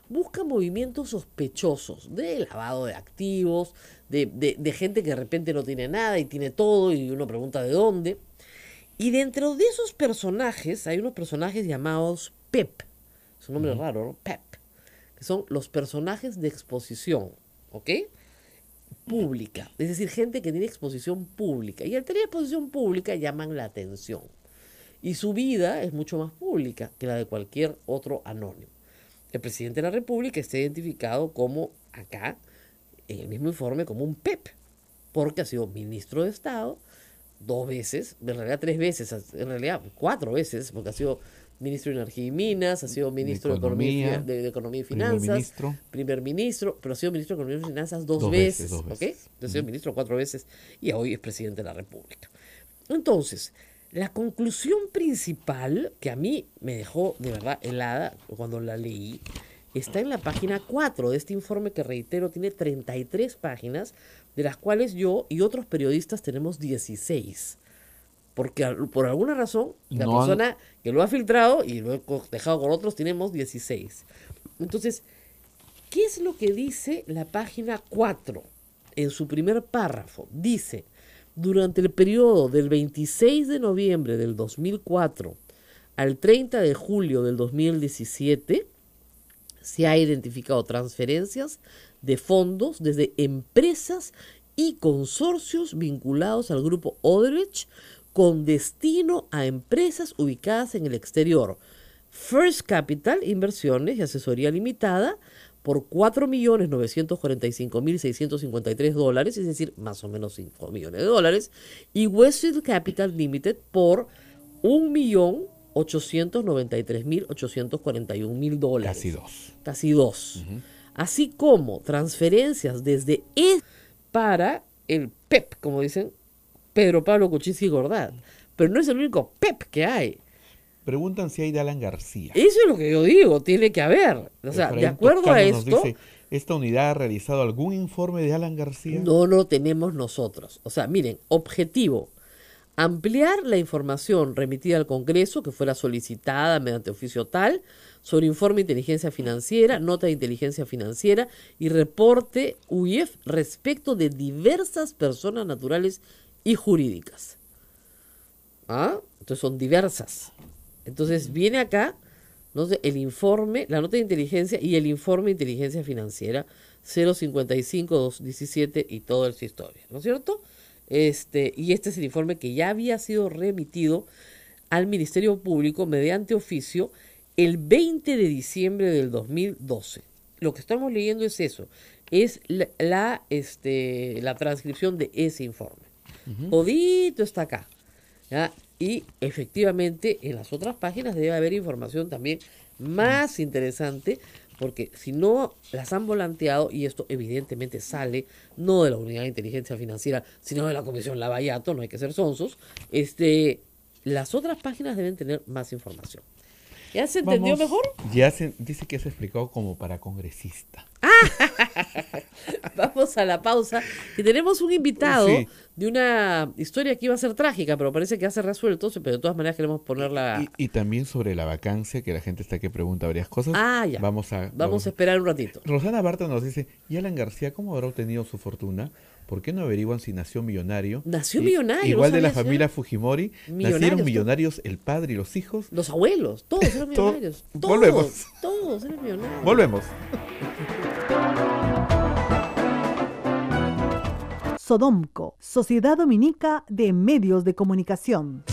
Busca movimientos sospechosos de lavado de activos, de gente que de repente no tiene nada y tiene todo y uno pregunta de dónde. Y dentro de esos personajes hay unos personajes llamados PEP. Es un nombre raro, ¿no? PEP. Que son los personajes de exposición, ¿ok? Pública. Es decir, gente que tiene exposición pública. Y al tener exposición pública llaman la atención. Y su vida es mucho más pública que la de cualquier otro anónimo. El presidente de la República está identificado como, acá, en el mismo informe, como un PEP, porque ha sido ministro de Estado 2 veces, en realidad 3 veces, en realidad 4 veces, porque ha sido ministro de Energía y Minas, ha sido ministro de Economía y Finanzas, primer ministro, pero ha sido ministro de Economía y Finanzas 2 veces, ¿ok? Ha sido ministro 4 veces y hoy es presidente de la República. Entonces, la conclusión principal, que a mí me dejó de verdad helada cuando la leí, está en la página 4 de este informe que, reitero, tiene 33 páginas, de las cuales yo y otros periodistas tenemos 16. Porque por alguna razón, la persona que lo ha filtrado y lo he dejado con otros, tenemos 16. Entonces, ¿qué es lo que dice la página 4? En su primer párrafo, dice: durante el periodo del 26 de noviembre del 2004 al 30 de julio del 2017, se ha identificado transferencias de fondos desde empresas y consorcios vinculados al grupo Odebrecht con destino a empresas ubicadas en el exterior. First Capital, inversiones y asesoría limitada, por $4.945.653, es decir, más o menos $5 millones, y Westfield Capital Limited por $1.893.841. Casi dos. Así como transferencias desde para el PEP, como dicen Pedro Pablo Kuczynski Gordat. Pero no es el único PEP que hay. Preguntan si hay de Alan García. Eso es lo que yo digo, tiene que haber. O sea, de acuerdo a esto... Dice, ¿esta unidad ha realizado algún informe de Alan García? No lo tenemos nosotros. O sea, miren, objetivo: ampliar la información remitida al Congreso, que fuera solicitada mediante oficio tal, sobre informe de inteligencia financiera, nota de inteligencia financiera y reporte UIF respecto de diversas personas naturales y jurídicas. ¿Ah? Entonces son diversas. Entonces viene acá, no sé, el informe, la nota de inteligencia y el informe de inteligencia financiera 055-217 y toda esa historia, ¿no es cierto? Y este es el informe que ya había sido remitido al Ministerio Público mediante oficio el 20 de diciembre del 2012. Lo que estamos leyendo es eso, es la transcripción de ese informe. Todito está acá, ¿ya? Y efectivamente en las otras páginas debe haber información también más interesante, porque si no las han volanteado, y esto evidentemente sale no de la Unidad de Inteligencia Financiera, sino de la Comisión Lavallato, no hay que ser sonsos, las otras páginas deben tener más información. ¿Ya se entendió mejor? Dice que se explicado como para congresista. Vamos a la pausa, que tenemos un invitado de una historia que iba a ser trágica, pero parece que ya se resuelto, pero de todas maneras queremos ponerla... Y también sobre la vacancia, que la gente está que pregunta varias cosas. Ya. Vamos a esperar un ratito. Rosana Barta nos dice: ¿y Alan García cómo habrá obtenido su fortuna? ¿Por qué no averiguan si nació millonario? Nació millonario. Igual de la familia Fujimori, nacieron millonarios el padre y los hijos. Los abuelos, todos eran millonarios. Volvemos. Todos eran millonarios. Volvemos. Sodomco, Sociedad Dominica de Medios de Comunicación.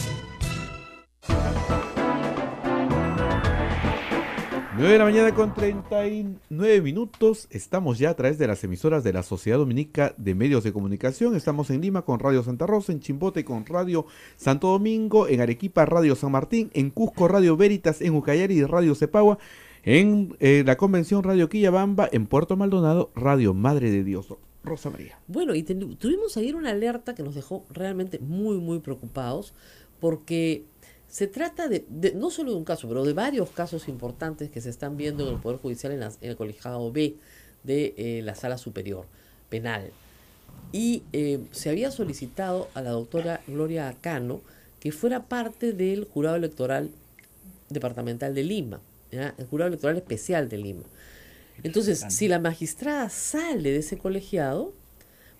9 de la mañana con 39 minutos. Estamos ya a través de las emisoras de la Sociedad Dominica de Medios de Comunicación. Estamos en Lima con Radio Santa Rosa, en Chimbote con Radio Santo Domingo, en Arequipa Radio San Martín, en Cusco Radio Veritas, en Ucayali Radio Cepagua, en la Convención Radio Quillabamba, en Puerto Maldonado Radio Madre de Dios. Rosa María. Bueno, y tuvimos ayer una alerta que nos dejó realmente muy, muy preocupados, porque se trata de no solo de un caso, pero de varios casos importantes que se están viendo en el Poder Judicial en el colegiado B de la Sala Superior Penal. Y se había solicitado a la doctora Gloria Acano que fuera parte del jurado electoral departamental de Lima, ¿ya? El jurado electoral especial de Lima. Entonces, si la magistrada sale de ese colegiado,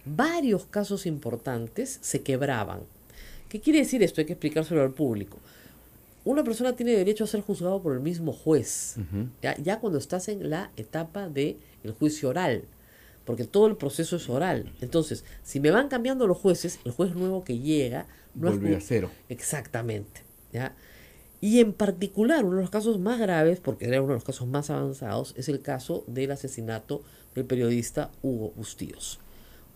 varios casos importantes se quebraban. ¿Qué ¿Qué quiere decir esto? Hay que explicárselo al público. Una persona tiene derecho a ser juzgado por el mismo juez, ya cuando estás en la etapa del juicio oral, porque todo el proceso es oral. Entonces, si me van cambiando los jueces, el juez nuevo que llega no vuelve a cero. Exactamente, ¿ya? Y en particular, uno de los casos más graves, porque era uno de los casos más avanzados, es el caso del asesinato del periodista Hugo Bustíos.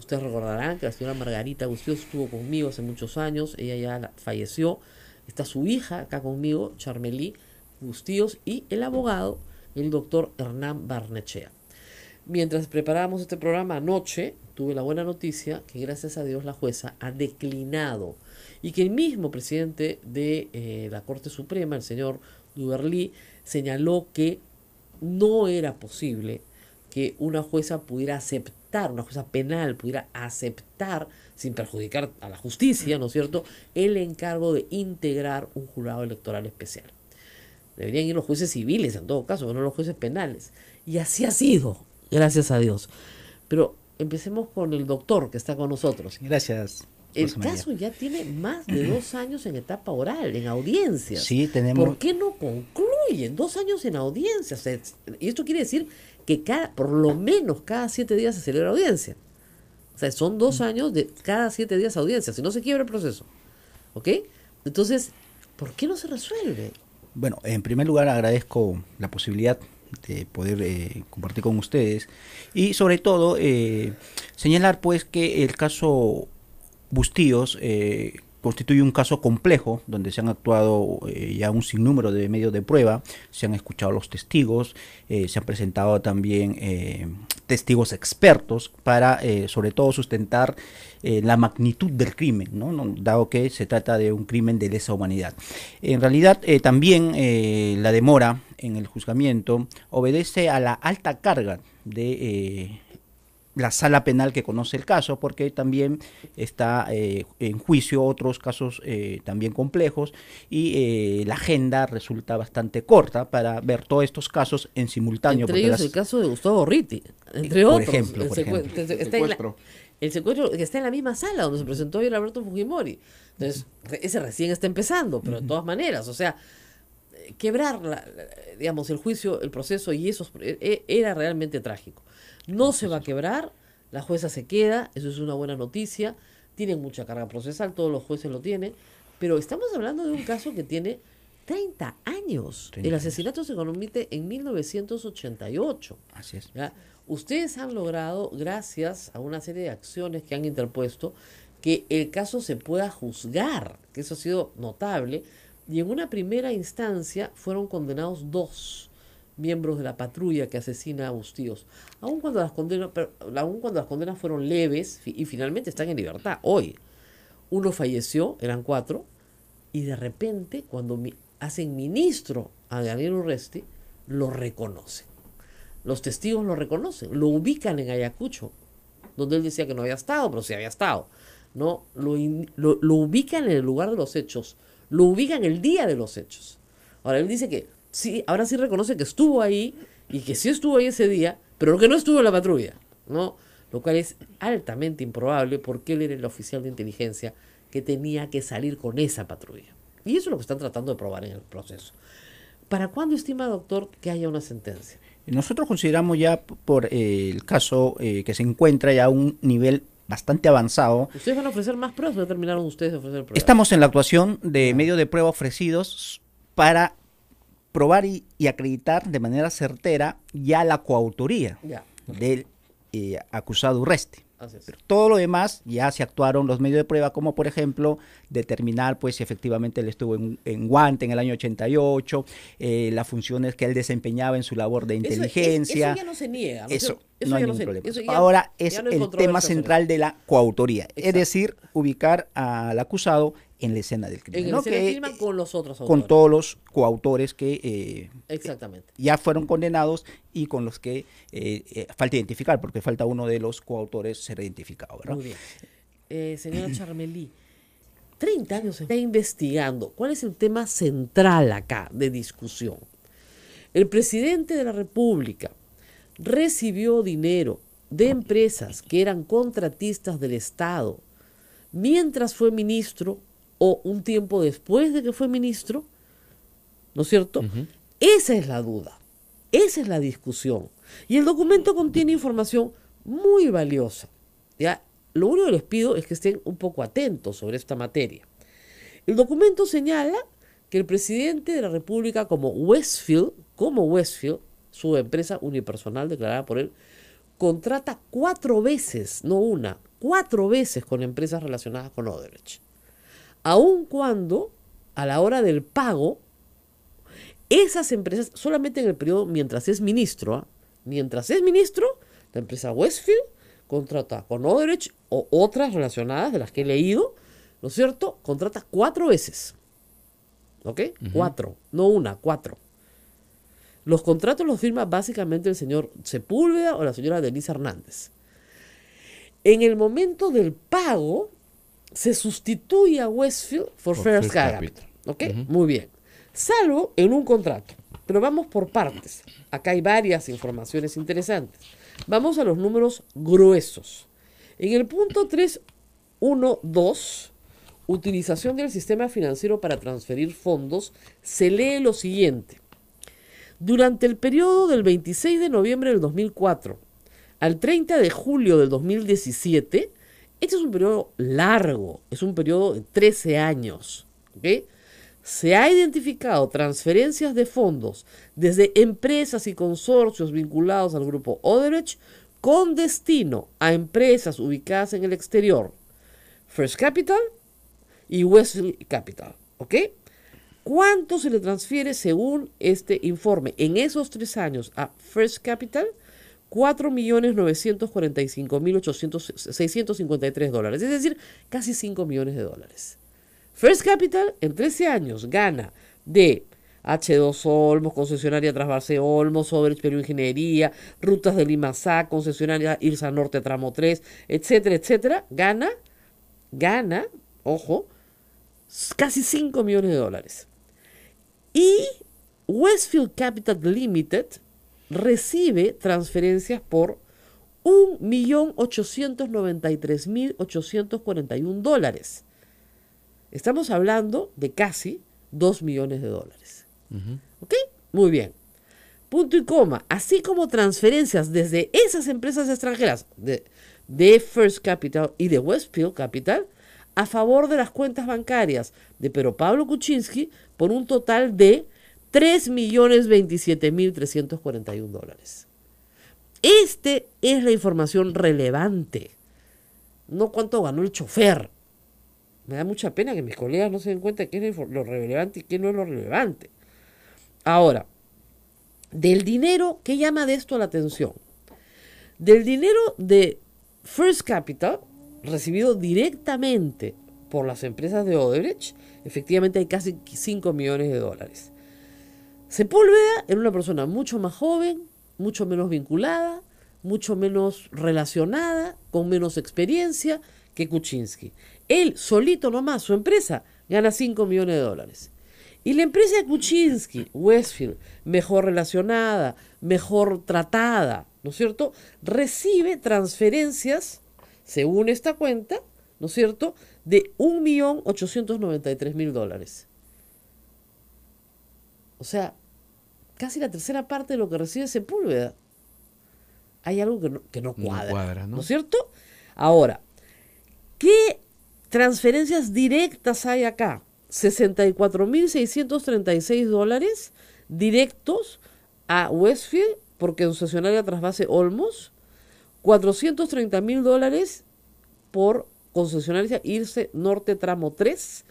Ustedes recordarán que la señora Margarita Bustíos estuvo conmigo hace muchos años, ella ya falleció. Está su hija acá conmigo, Charmelí Bustíos, y el abogado, el doctor Hernán Barnechea. Mientras preparábamos este programa anoche, tuve la buena noticia que gracias a Dios la jueza ha declinado y que el mismo presidente de la Corte Suprema, el señor Duverly, señaló que no era posible que una jueza pudiera aceptar, una jueza penal pudiera aceptar, sin perjudicar a la justicia, ¿no es cierto?, el encargo de integrar un jurado electoral especial. Deberían ir los jueces civiles, en todo caso, no los jueces penales. Y así ha sido, gracias a Dios. Pero empecemos con el doctor que está con nosotros. Gracias. El caso ya tiene más de 2 años en etapa oral, en audiencias. Sí, tenemos... ¿Por qué no concluyen 2 años en audiencias? Y esto quiere decir que por lo menos cada 7 días se celebra audiencia. O sea, son 2 años de cada 7 días audiencia, si no se quiebra el proceso. ¿Ok? Entonces, ¿por qué no se resuelve? Bueno, en primer lugar agradezco la posibilidad de poder compartir con ustedes y sobre todo señalar pues que el caso Bustíos constituye un caso complejo donde se han actuado ya un sinnúmero de medios de prueba, se han escuchado los testigos, se han presentado también testigos expertos para sobre todo sustentar la magnitud del crimen, ¿no? Dado que se trata de un crimen de lesa humanidad. En realidad también la demora en el juzgamiento obedece a la alta carga de la sala penal que conoce el caso, porque también está en juicio otros casos también complejos y la agenda resulta bastante corta para ver todos estos casos en simultáneo. Entre ellos el caso de Gustavo Gorriti, entre por otros. Ejemplo, El secuestro que está en la misma sala donde se presentó ayer Alberto Fujimori. Entonces, ese recién está empezando, pero de todas maneras, o sea, quebrar, digamos, el juicio, el proceso y eso era realmente trágico. No se va a quebrar, la jueza se queda, eso es una buena noticia, tienen mucha carga procesal, todos los jueces lo tienen, pero estamos hablando de un caso que tiene 30 años. El asesinato se comete en 1988. Así es. ¿Ya? Ustedes han logrado, gracias a una serie de acciones que han interpuesto, que el caso se pueda juzgar, que eso ha sido notable, y en una primera instancia fueron condenados 2 miembros de la patrulla que asesina a Bustíos, aun cuando las condenas fueron leves y finalmente están en libertad hoy. Uno falleció, eran 4, y de repente cuando hacen ministro a Daniel Urresti, lo reconocen. Los testigos lo reconocen, lo ubican en Ayacucho, donde él decía que no había estado, pero sí había estado. ¿No? Lo ubican en el lugar de los hechos, lo ubican el día de los hechos. Ahora él dice que sí, ahora sí reconoce que estuvo ahí y que sí estuvo ahí ese día, pero que no estuvo en la patrulla, ¿no? Lo cual es altamente improbable porque él era el oficial de inteligencia que tenía que salir con esa patrulla. Y eso es lo que están tratando de probar en el proceso. ¿Para cuándo estima, doctor, que haya una sentencia? Nosotros consideramos ya por el caso que se encuentra ya a un nivel bastante avanzado. ¿Ustedes van a ofrecer más pruebas o ya terminaron ustedes de ofrecer pruebas? Estamos en la actuación de medios de prueba ofrecidos para probar y acreditar de manera certera ya la coautoría del acusado Urresti. Pero todo lo demás ya se actuaron los medios de prueba, como por ejemplo determinar pues si efectivamente él estuvo en Guante en el año 88, las funciones que él desempeñaba en su labor de inteligencia. Eso ya no se niega, ¿no? Eso no hay ningún problema. Ya, ahora es no el tema central de la coautoría, es decir, ubicar al acusado en la escena del crimen. En la escena del crimen con los otros autores. Con todos los coautores que exactamente. Ya fueron condenados y con los que falta identificar, porque falta uno de los coautores ser identificado, ¿verdad? Muy bien. Señora Charmelí, 30 años se está investigando. ¿Cuál es el tema central acá de discusión? El presidente de la República recibió dinero de empresas que eran contratistas del Estado mientras fue ministro o un tiempo después de que fue ministro, ¿no es cierto? Esa es la duda, esa es la discusión. Y el documento contiene información muy valiosa, ¿ya? Lo único que les pido es que estén un poco atentos sobre esta materia. El documento señala que el presidente de la República, como Westfield, su empresa unipersonal declarada por él, contrata 4 veces, no una, 4 veces con empresas relacionadas con Odebrecht. Aun cuando, a la hora del pago, esas empresas, solamente en el periodo mientras es ministro, la empresa Westfield contrata con Odebrecht o otras relacionadas de las que he leído, ¿no es cierto? Contrata 4 veces. ¿Ok? 4, no una, 4. Los contratos los firma básicamente el señor Sepúlveda o la señora Denise Hernández. En el momento del pago, se sustituye a Westfield por First Capital. ¿Ok? Muy bien. Salvo en un contrato. Pero vamos por partes. Acá hay varias informaciones interesantes. Vamos a los números gruesos. En el punto 3.1.2, utilización del sistema financiero para transferir fondos, se lee lo siguiente. Durante el periodo del 26 de noviembre del 2004 al 30 de julio del 2017, este es un periodo largo, es un periodo de 13 años. ¿Okay? Se ha identificado transferencias de fondos desde empresas y consorcios vinculados al grupo Odebrecht con destino a empresas ubicadas en el exterior, First Capital y Westfield Capital. ¿Ok? ¿Cuánto se le transfiere según este informe en esos 3 años a First Capital? $4.945.653, es decir, casi $5 millones. First Capital en 13 años gana de H2 Olmos, concesionaria Trasvase Olmos, Odebrecht Perú Ingeniería, Rutas de Limassá, concesionaria Irsa Norte Tramo 3, etcétera, etcétera, gana, ojo, casi $5 millones. Y Westfield Capital Limited recibe transferencias por $1.893.841. Estamos hablando de casi $2 millones. ¿Ok? Muy bien. Punto y coma. Así como transferencias desde esas empresas extranjeras de First Capital y de Westfield Capital a favor de las cuentas bancarias de Pedro Pablo Kuczynski por un total de $3.027.341. Esta es la información relevante, no cuánto ganó el chofer. Me da mucha pena que mis colegas no se den cuenta de qué es lo relevante y qué no es lo relevante. Ahora, del dinero, ¿qué llama de esto la atención? Del dinero de First Capital, recibido directamente por las empresas de Odebrecht, efectivamente hay casi $5 millones. Sepúlveda era una persona mucho más joven, mucho menos vinculada, mucho menos relacionada, con menos experiencia que Kuczynski. Él, solito nomás, su empresa, gana $5 millones. Y la empresa de Kuczynski, Westfield, mejor relacionada, mejor tratada, ¿no es cierto?, recibe transferencias, según esta cuenta, ¿no es cierto?, de $1.893.000. O sea, casi la tercera parte de lo que recibe Sepúlveda. Hay algo que no cuadra, ¿no es cierto? Ahora, ¿qué transferencias directas hay acá? $64.636 directos a Westfield por concesionaria Trasvase Olmos, $430.000 por concesionaria Irse Norte Tramo 3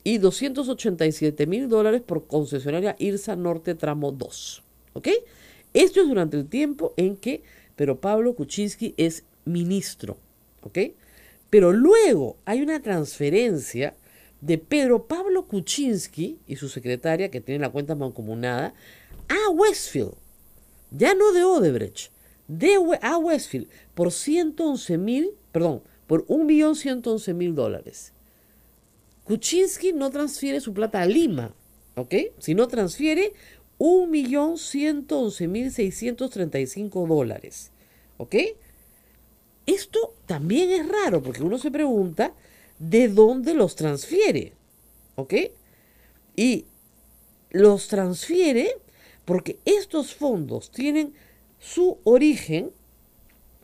y $287.000 por concesionaria Irsa Norte Tramo 2. ¿Ok? Esto es durante el tiempo en que Pedro Pablo Kuczynski es ministro. ¿Ok? Pero luego hay una transferencia de Pedro Pablo Kuczynski y su secretaria, que tiene la cuenta mancomunada, a Westfield. Ya no de Odebrecht, a Westfield por $1.111.000. Kuczynski no transfiere su plata a Lima, ¿ok? Sino transfiere $1.111.635, ¿ok? Esto también es raro porque uno se pregunta de dónde los transfiere, ¿ok? Y los transfiere porque estos fondos tienen su origen,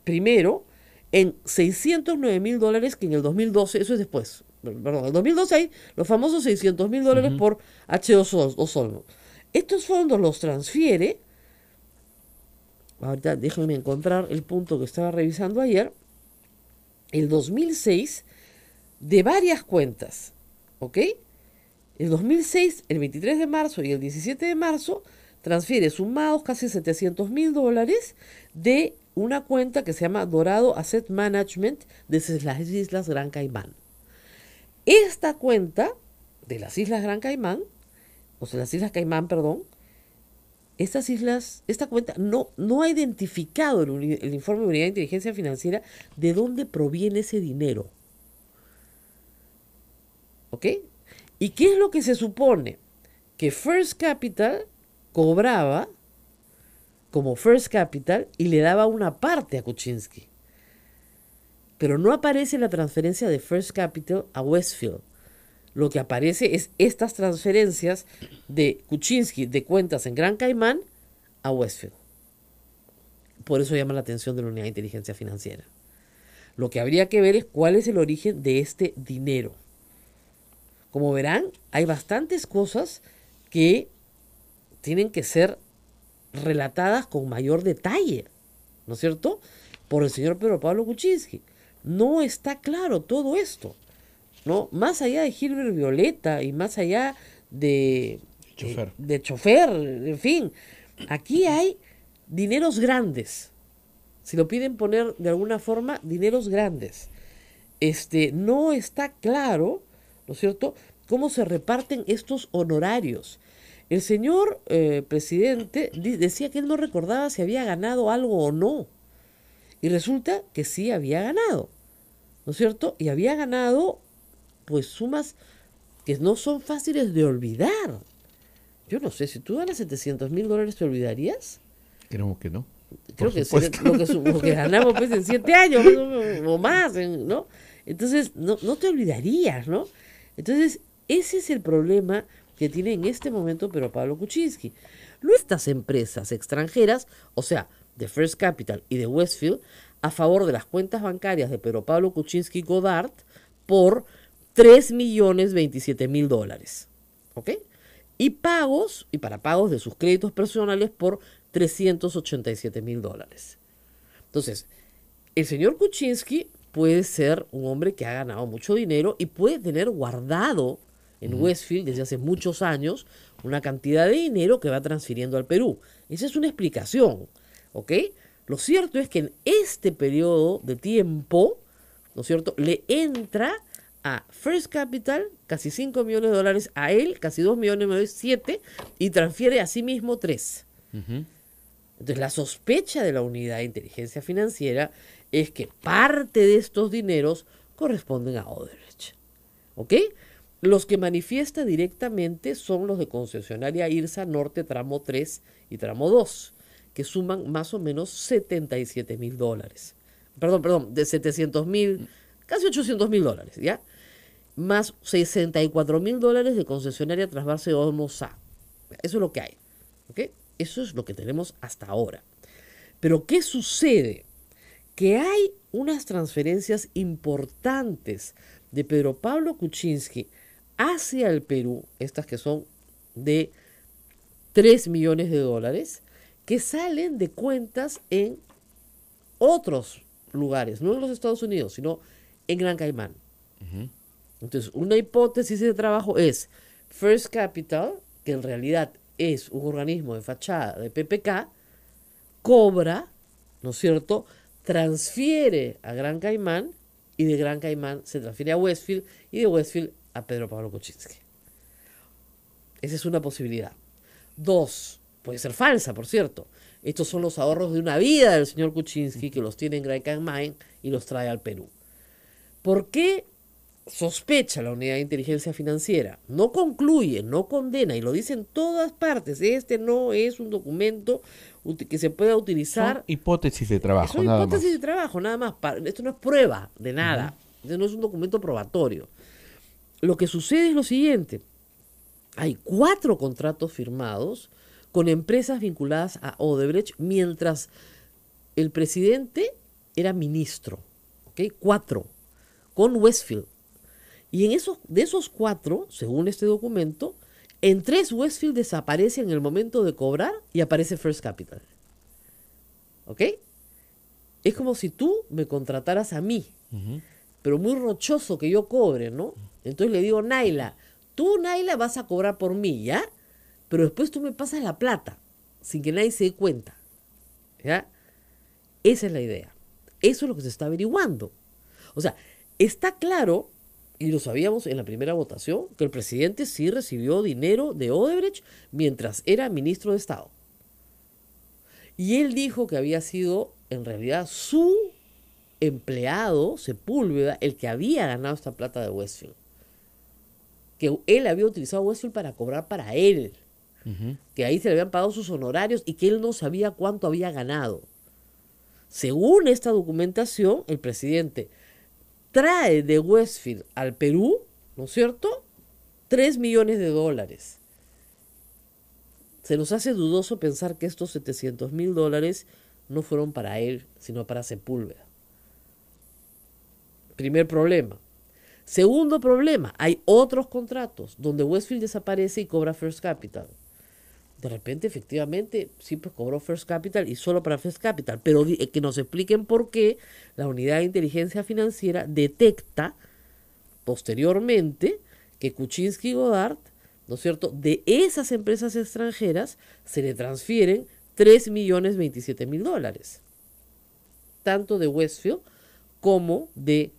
primero, en $609,000 que en el 2012, eso es después, perdón, en el 2012 hay los famosos $600,000 por H2O. Estos fondos los transfiere, ahorita déjenme encontrar el punto que estaba revisando ayer, el 2006, de varias cuentas, ¿ok? El 2006, el 23 de marzo y el 17 de marzo, transfiere sumados casi $700,000 de una cuenta que se llama Dorado Asset Management desde las Islas Gran Caimán. Esta cuenta de las Islas Gran Caimán, o sea, las Islas Caimán, perdón, esta cuenta no ha identificado el informe de Unidad de Inteligencia Financiera de dónde proviene ese dinero. ¿Ok? ¿Y qué es lo que se supone? Que First Capital cobraba como First Capital y le daba una parte a Kuczynski. Pero no aparece la transferencia de First Capital a Westfield. Lo que aparece es estas transferencias de Kuczynski de cuentas en Gran Caimán a Westfield. Por eso llama la atención de la Unidad de Inteligencia Financiera. Lo que habría que ver es cuál es el origen de este dinero. Como verán, hay bastantes cosas que tienen que ser relatadas con mayor detalle, ¿no es cierto?, por el señor Pedro Pablo Kuczynski. No está claro todo esto, ¿no? Más allá de Gilbert Violeta y más allá de chofer, en fin, aquí hay dineros grandes. Si lo piden poner de alguna forma, dineros grandes. No está claro, ¿no es cierto?, cómo se reparten estos honorarios. El señor presidente decía que él no recordaba si había ganado algo o no. Y resulta que sí había ganado, ¿no es cierto? Y había ganado, pues, sumas que no son fáciles de olvidar. Yo no sé, si tú ganas $700,000, ¿te olvidarías? Creo que no. Creo que es lo que ganamos pues en 7 años o más, ¿no? Entonces, no te olvidarías, ¿no? Entonces, ese es el problema que tiene en este momento Pedro Pablo Kuczynski. Estas empresas extranjeras, o sea, de First Capital y de Westfield, a favor de las cuentas bancarias de Pedro Pablo Kuczynski Godard por $3,027,000. ¿Ok? Y para pagos de sus créditos personales por $387,000. Entonces, el señor Kuczynski puede ser un hombre que ha ganado mucho dinero y puede tener guardado en Westfield desde hace muchos años una cantidad de dinero que va transfiriendo al Perú. Esa es una explicación, ¿ok? Lo cierto es que en este periodo de tiempo, ¿no es cierto?, le entra a First Capital casi $5 millones, a él casi $2 millones, 7, y transfiere a sí mismo 3. Entonces, la sospecha de la Unidad de Inteligencia Financiera es que parte de estos dineros corresponden a Odebrecht. ¿Ok? Los que manifiesta directamente son los de concesionaria IRSA Norte Tramo 3 y Tramo 2, que suman más o menos $77,000. Perdón, de 700,000, casi $800,000, ¿ya? Más $64,000 de concesionaria Trasvase Olmos-A. Eso es lo que hay. ¿Ok? Eso es lo que tenemos hasta ahora. Pero ¿qué sucede? Que hay unas transferencias importantes de Pedro Pablo Kuczynski hacia el Perú, estas que son de $3 millones, que salen de cuentas en otros lugares, no en los Estados Unidos, sino en Gran Caimán. Entonces, una hipótesis de trabajo es First Capital, que en realidad es un organismo de fachada de PPK, cobra, ¿no es cierto?, transfiere a Gran Caimán y de Gran Caimán se transfiere a Westfield y de Westfield a Pedro Pablo Kuczynski. Esa es una posibilidad. 2, puede ser falsa, por cierto. Estos son los ahorros de una vida del señor Kuczynski que los tiene en Gran Caimán y los trae al Perú. ¿Por qué sospecha la Unidad de Inteligencia Financiera? No concluye, no condena, y lo dice en todas partes. Este no es un documento que se pueda utilizar. Son hipótesis de trabajo, Son nada hipótesis más. de trabajo, nada más. Esto no es prueba de nada. Esto no es un documento probatorio. lo que sucede es lo siguiente. Hay 4 contratos firmados con empresas vinculadas a Odebrecht mientras el presidente era ministro. ¿Ok? 4. Con Westfield. Y de esos 4, según este documento, en 3 Westfield desaparece en el momento de cobrar y aparece First Capital. ¿Ok? Es como si tú me contrataras a mí, pero muy rochoso que yo cobre, ¿no? Entonces le digo, Naila, tú, Naila, vas a cobrar por mí, ¿ya? Pero después tú me pasas la plata, sin que nadie se dé cuenta, ¿ya? Esa es la idea. Eso es lo que se está averiguando. O sea, está claro, y lo sabíamos en la primera votación, que el presidente sí recibió dinero de Odebrecht mientras era ministro de Estado. Y él dijo que había sido, en realidad, su empleado, Sepúlveda, el que había ganado esta plata de Westfield. Que él había utilizado Westfield para cobrar para él. Que ahí se le habían pagado sus honorarios y que él no sabía cuánto había ganado. Según esta documentación, el presidente trae de Westfield al Perú, ¿no es cierto?, $3 millones. Se nos hace dudoso pensar que estos $700,000 no fueron para él, sino para Sepúlveda. Primer problema. Segundo problema, hay otros contratos donde Westfield desaparece y cobra First Capital. De repente, efectivamente, sí, pues cobró First Capital y solo para First Capital, pero que nos expliquen por qué la unidad de inteligencia financiera detecta posteriormente que Kuczynski y Godard, ¿no es cierto?, de esas empresas extranjeras se le transfieren $3,027,000, tanto de Westfield como de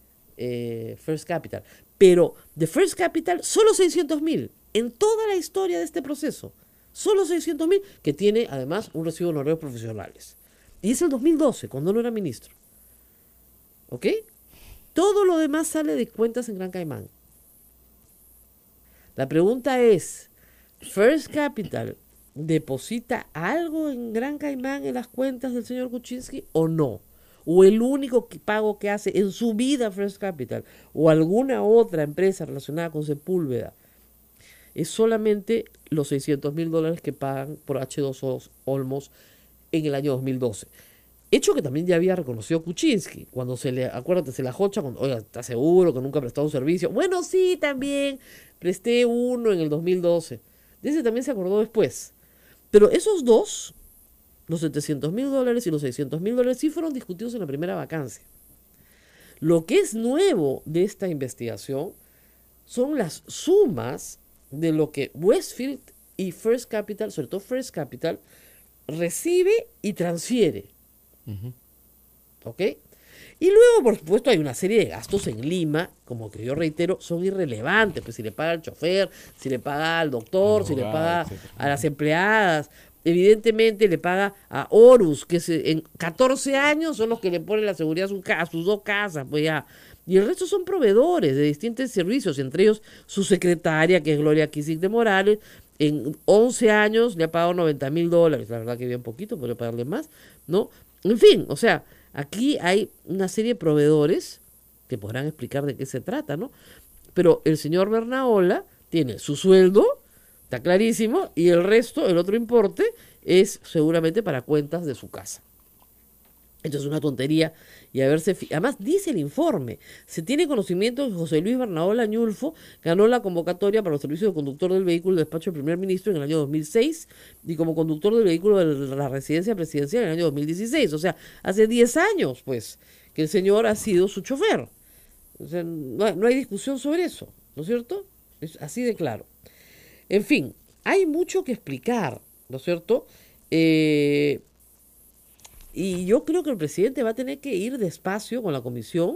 First Capital. Pero de First Capital, solo 600,000 en toda la historia de este proceso. Solo 600,000, que tiene además un recibo de honorarios profesionales. Y es el 2012, cuando no era ministro. ¿Ok? Todo lo demás sale de cuentas en Gran Caimán. La pregunta es, ¿First Capital deposita algo en Gran Caimán en las cuentas del señor Kuczynski o no? ¿O el único pago que hace en su vida First Capital o alguna otra empresa relacionada con Sepúlveda es solamente los $600,000 que pagan por H2O Olmos en el año 2012? Hecho que también ya había reconocido Kuczynski, cuando acuérdate, se la jocha, cuando, oiga, ¿estás seguro que nunca ha prestado un servicio? Bueno, sí, también presté uno en el 2012. De ese también se acordó después. Pero esos dos, los $700,000 y los $600,000, sí fueron discutidos en la primera vacancia. Lo que es nuevo de esta investigación son las sumas de lo que Westfield y First Capital, sobre todo First Capital, recibe y transfiere. ¿Ok? Y luego, por supuesto, hay una serie de gastos en Lima, como que yo reitero, son irrelevantes. Pues si le paga al chofer, si le paga al doctor, si le paga a las empleadas. Evidentemente le paga a Horus, que en 14 años son los que le ponen la seguridad a sus 2 casas, pues ya. Y el resto son proveedores de distintos servicios, entre ellos su secretaria, que es Gloria Quisic de Morales. En 11 años le ha pagado $90,000. La verdad que bien poquito, podría pagarle más, ¿no? En fin, o sea, aquí hay una serie de proveedores que podrán explicar de qué se trata, ¿no? Pero el señor Bernaola tiene su sueldo, está clarísimo, y el resto, el otro importe, es seguramente para cuentas de su casa. Esto es una tontería. Y además dice el informe, se tiene conocimiento que José Luis Bernaola Ñulfo ganó la convocatoria para los servicios de conductor del vehículo del despacho del primer ministro en el año 2006 y como conductor del vehículo de la residencia presidencial en el año 2016. O sea, hace 10 años, pues, que el señor ha sido su chofer. O sea, no hay discusión sobre eso, ¿no es cierto? Es así de claro. En fin, hay mucho que explicar, ¿no es cierto? Y yo creo que el presidente va a tener que ir despacio con la comisión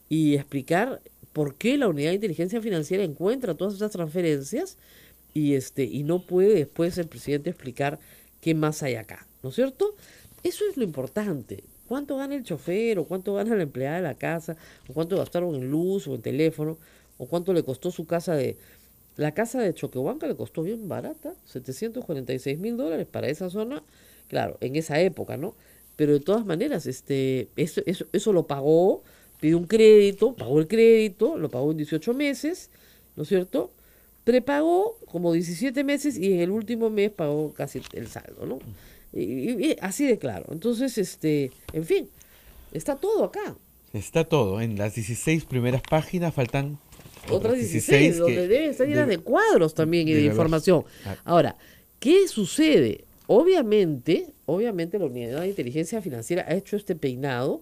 y explicar por qué la unidad de inteligencia financiera encuentra todas esas transferencias y no puede después el presidente explicar qué más hay acá, ¿no es cierto? Eso es lo importante. ¿Cuánto gana el chofer o cuánto gana la empleada de la casa o cuánto gastaron en luz o en teléfono o cuánto le costó su casa La casa de Choquehuanca le costó bien barata, $746,000 para esa zona, claro, en esa época, ¿no? Pero de todas maneras, eso lo pagó, pidió un crédito, pagó el crédito, lo pagó en 18 meses ¿no es cierto? Prepagó como 17 meses y en el último mes pagó casi el saldo, ¿no? Y así de claro. Entonces, en fin, está todo acá. Está todo. En las 16 primeras páginas faltan Otras 16, donde deben estar llenas de cuadros también y de información. Ahora, ¿qué sucede? Obviamente la Unidad de Inteligencia Financiera ha hecho este peinado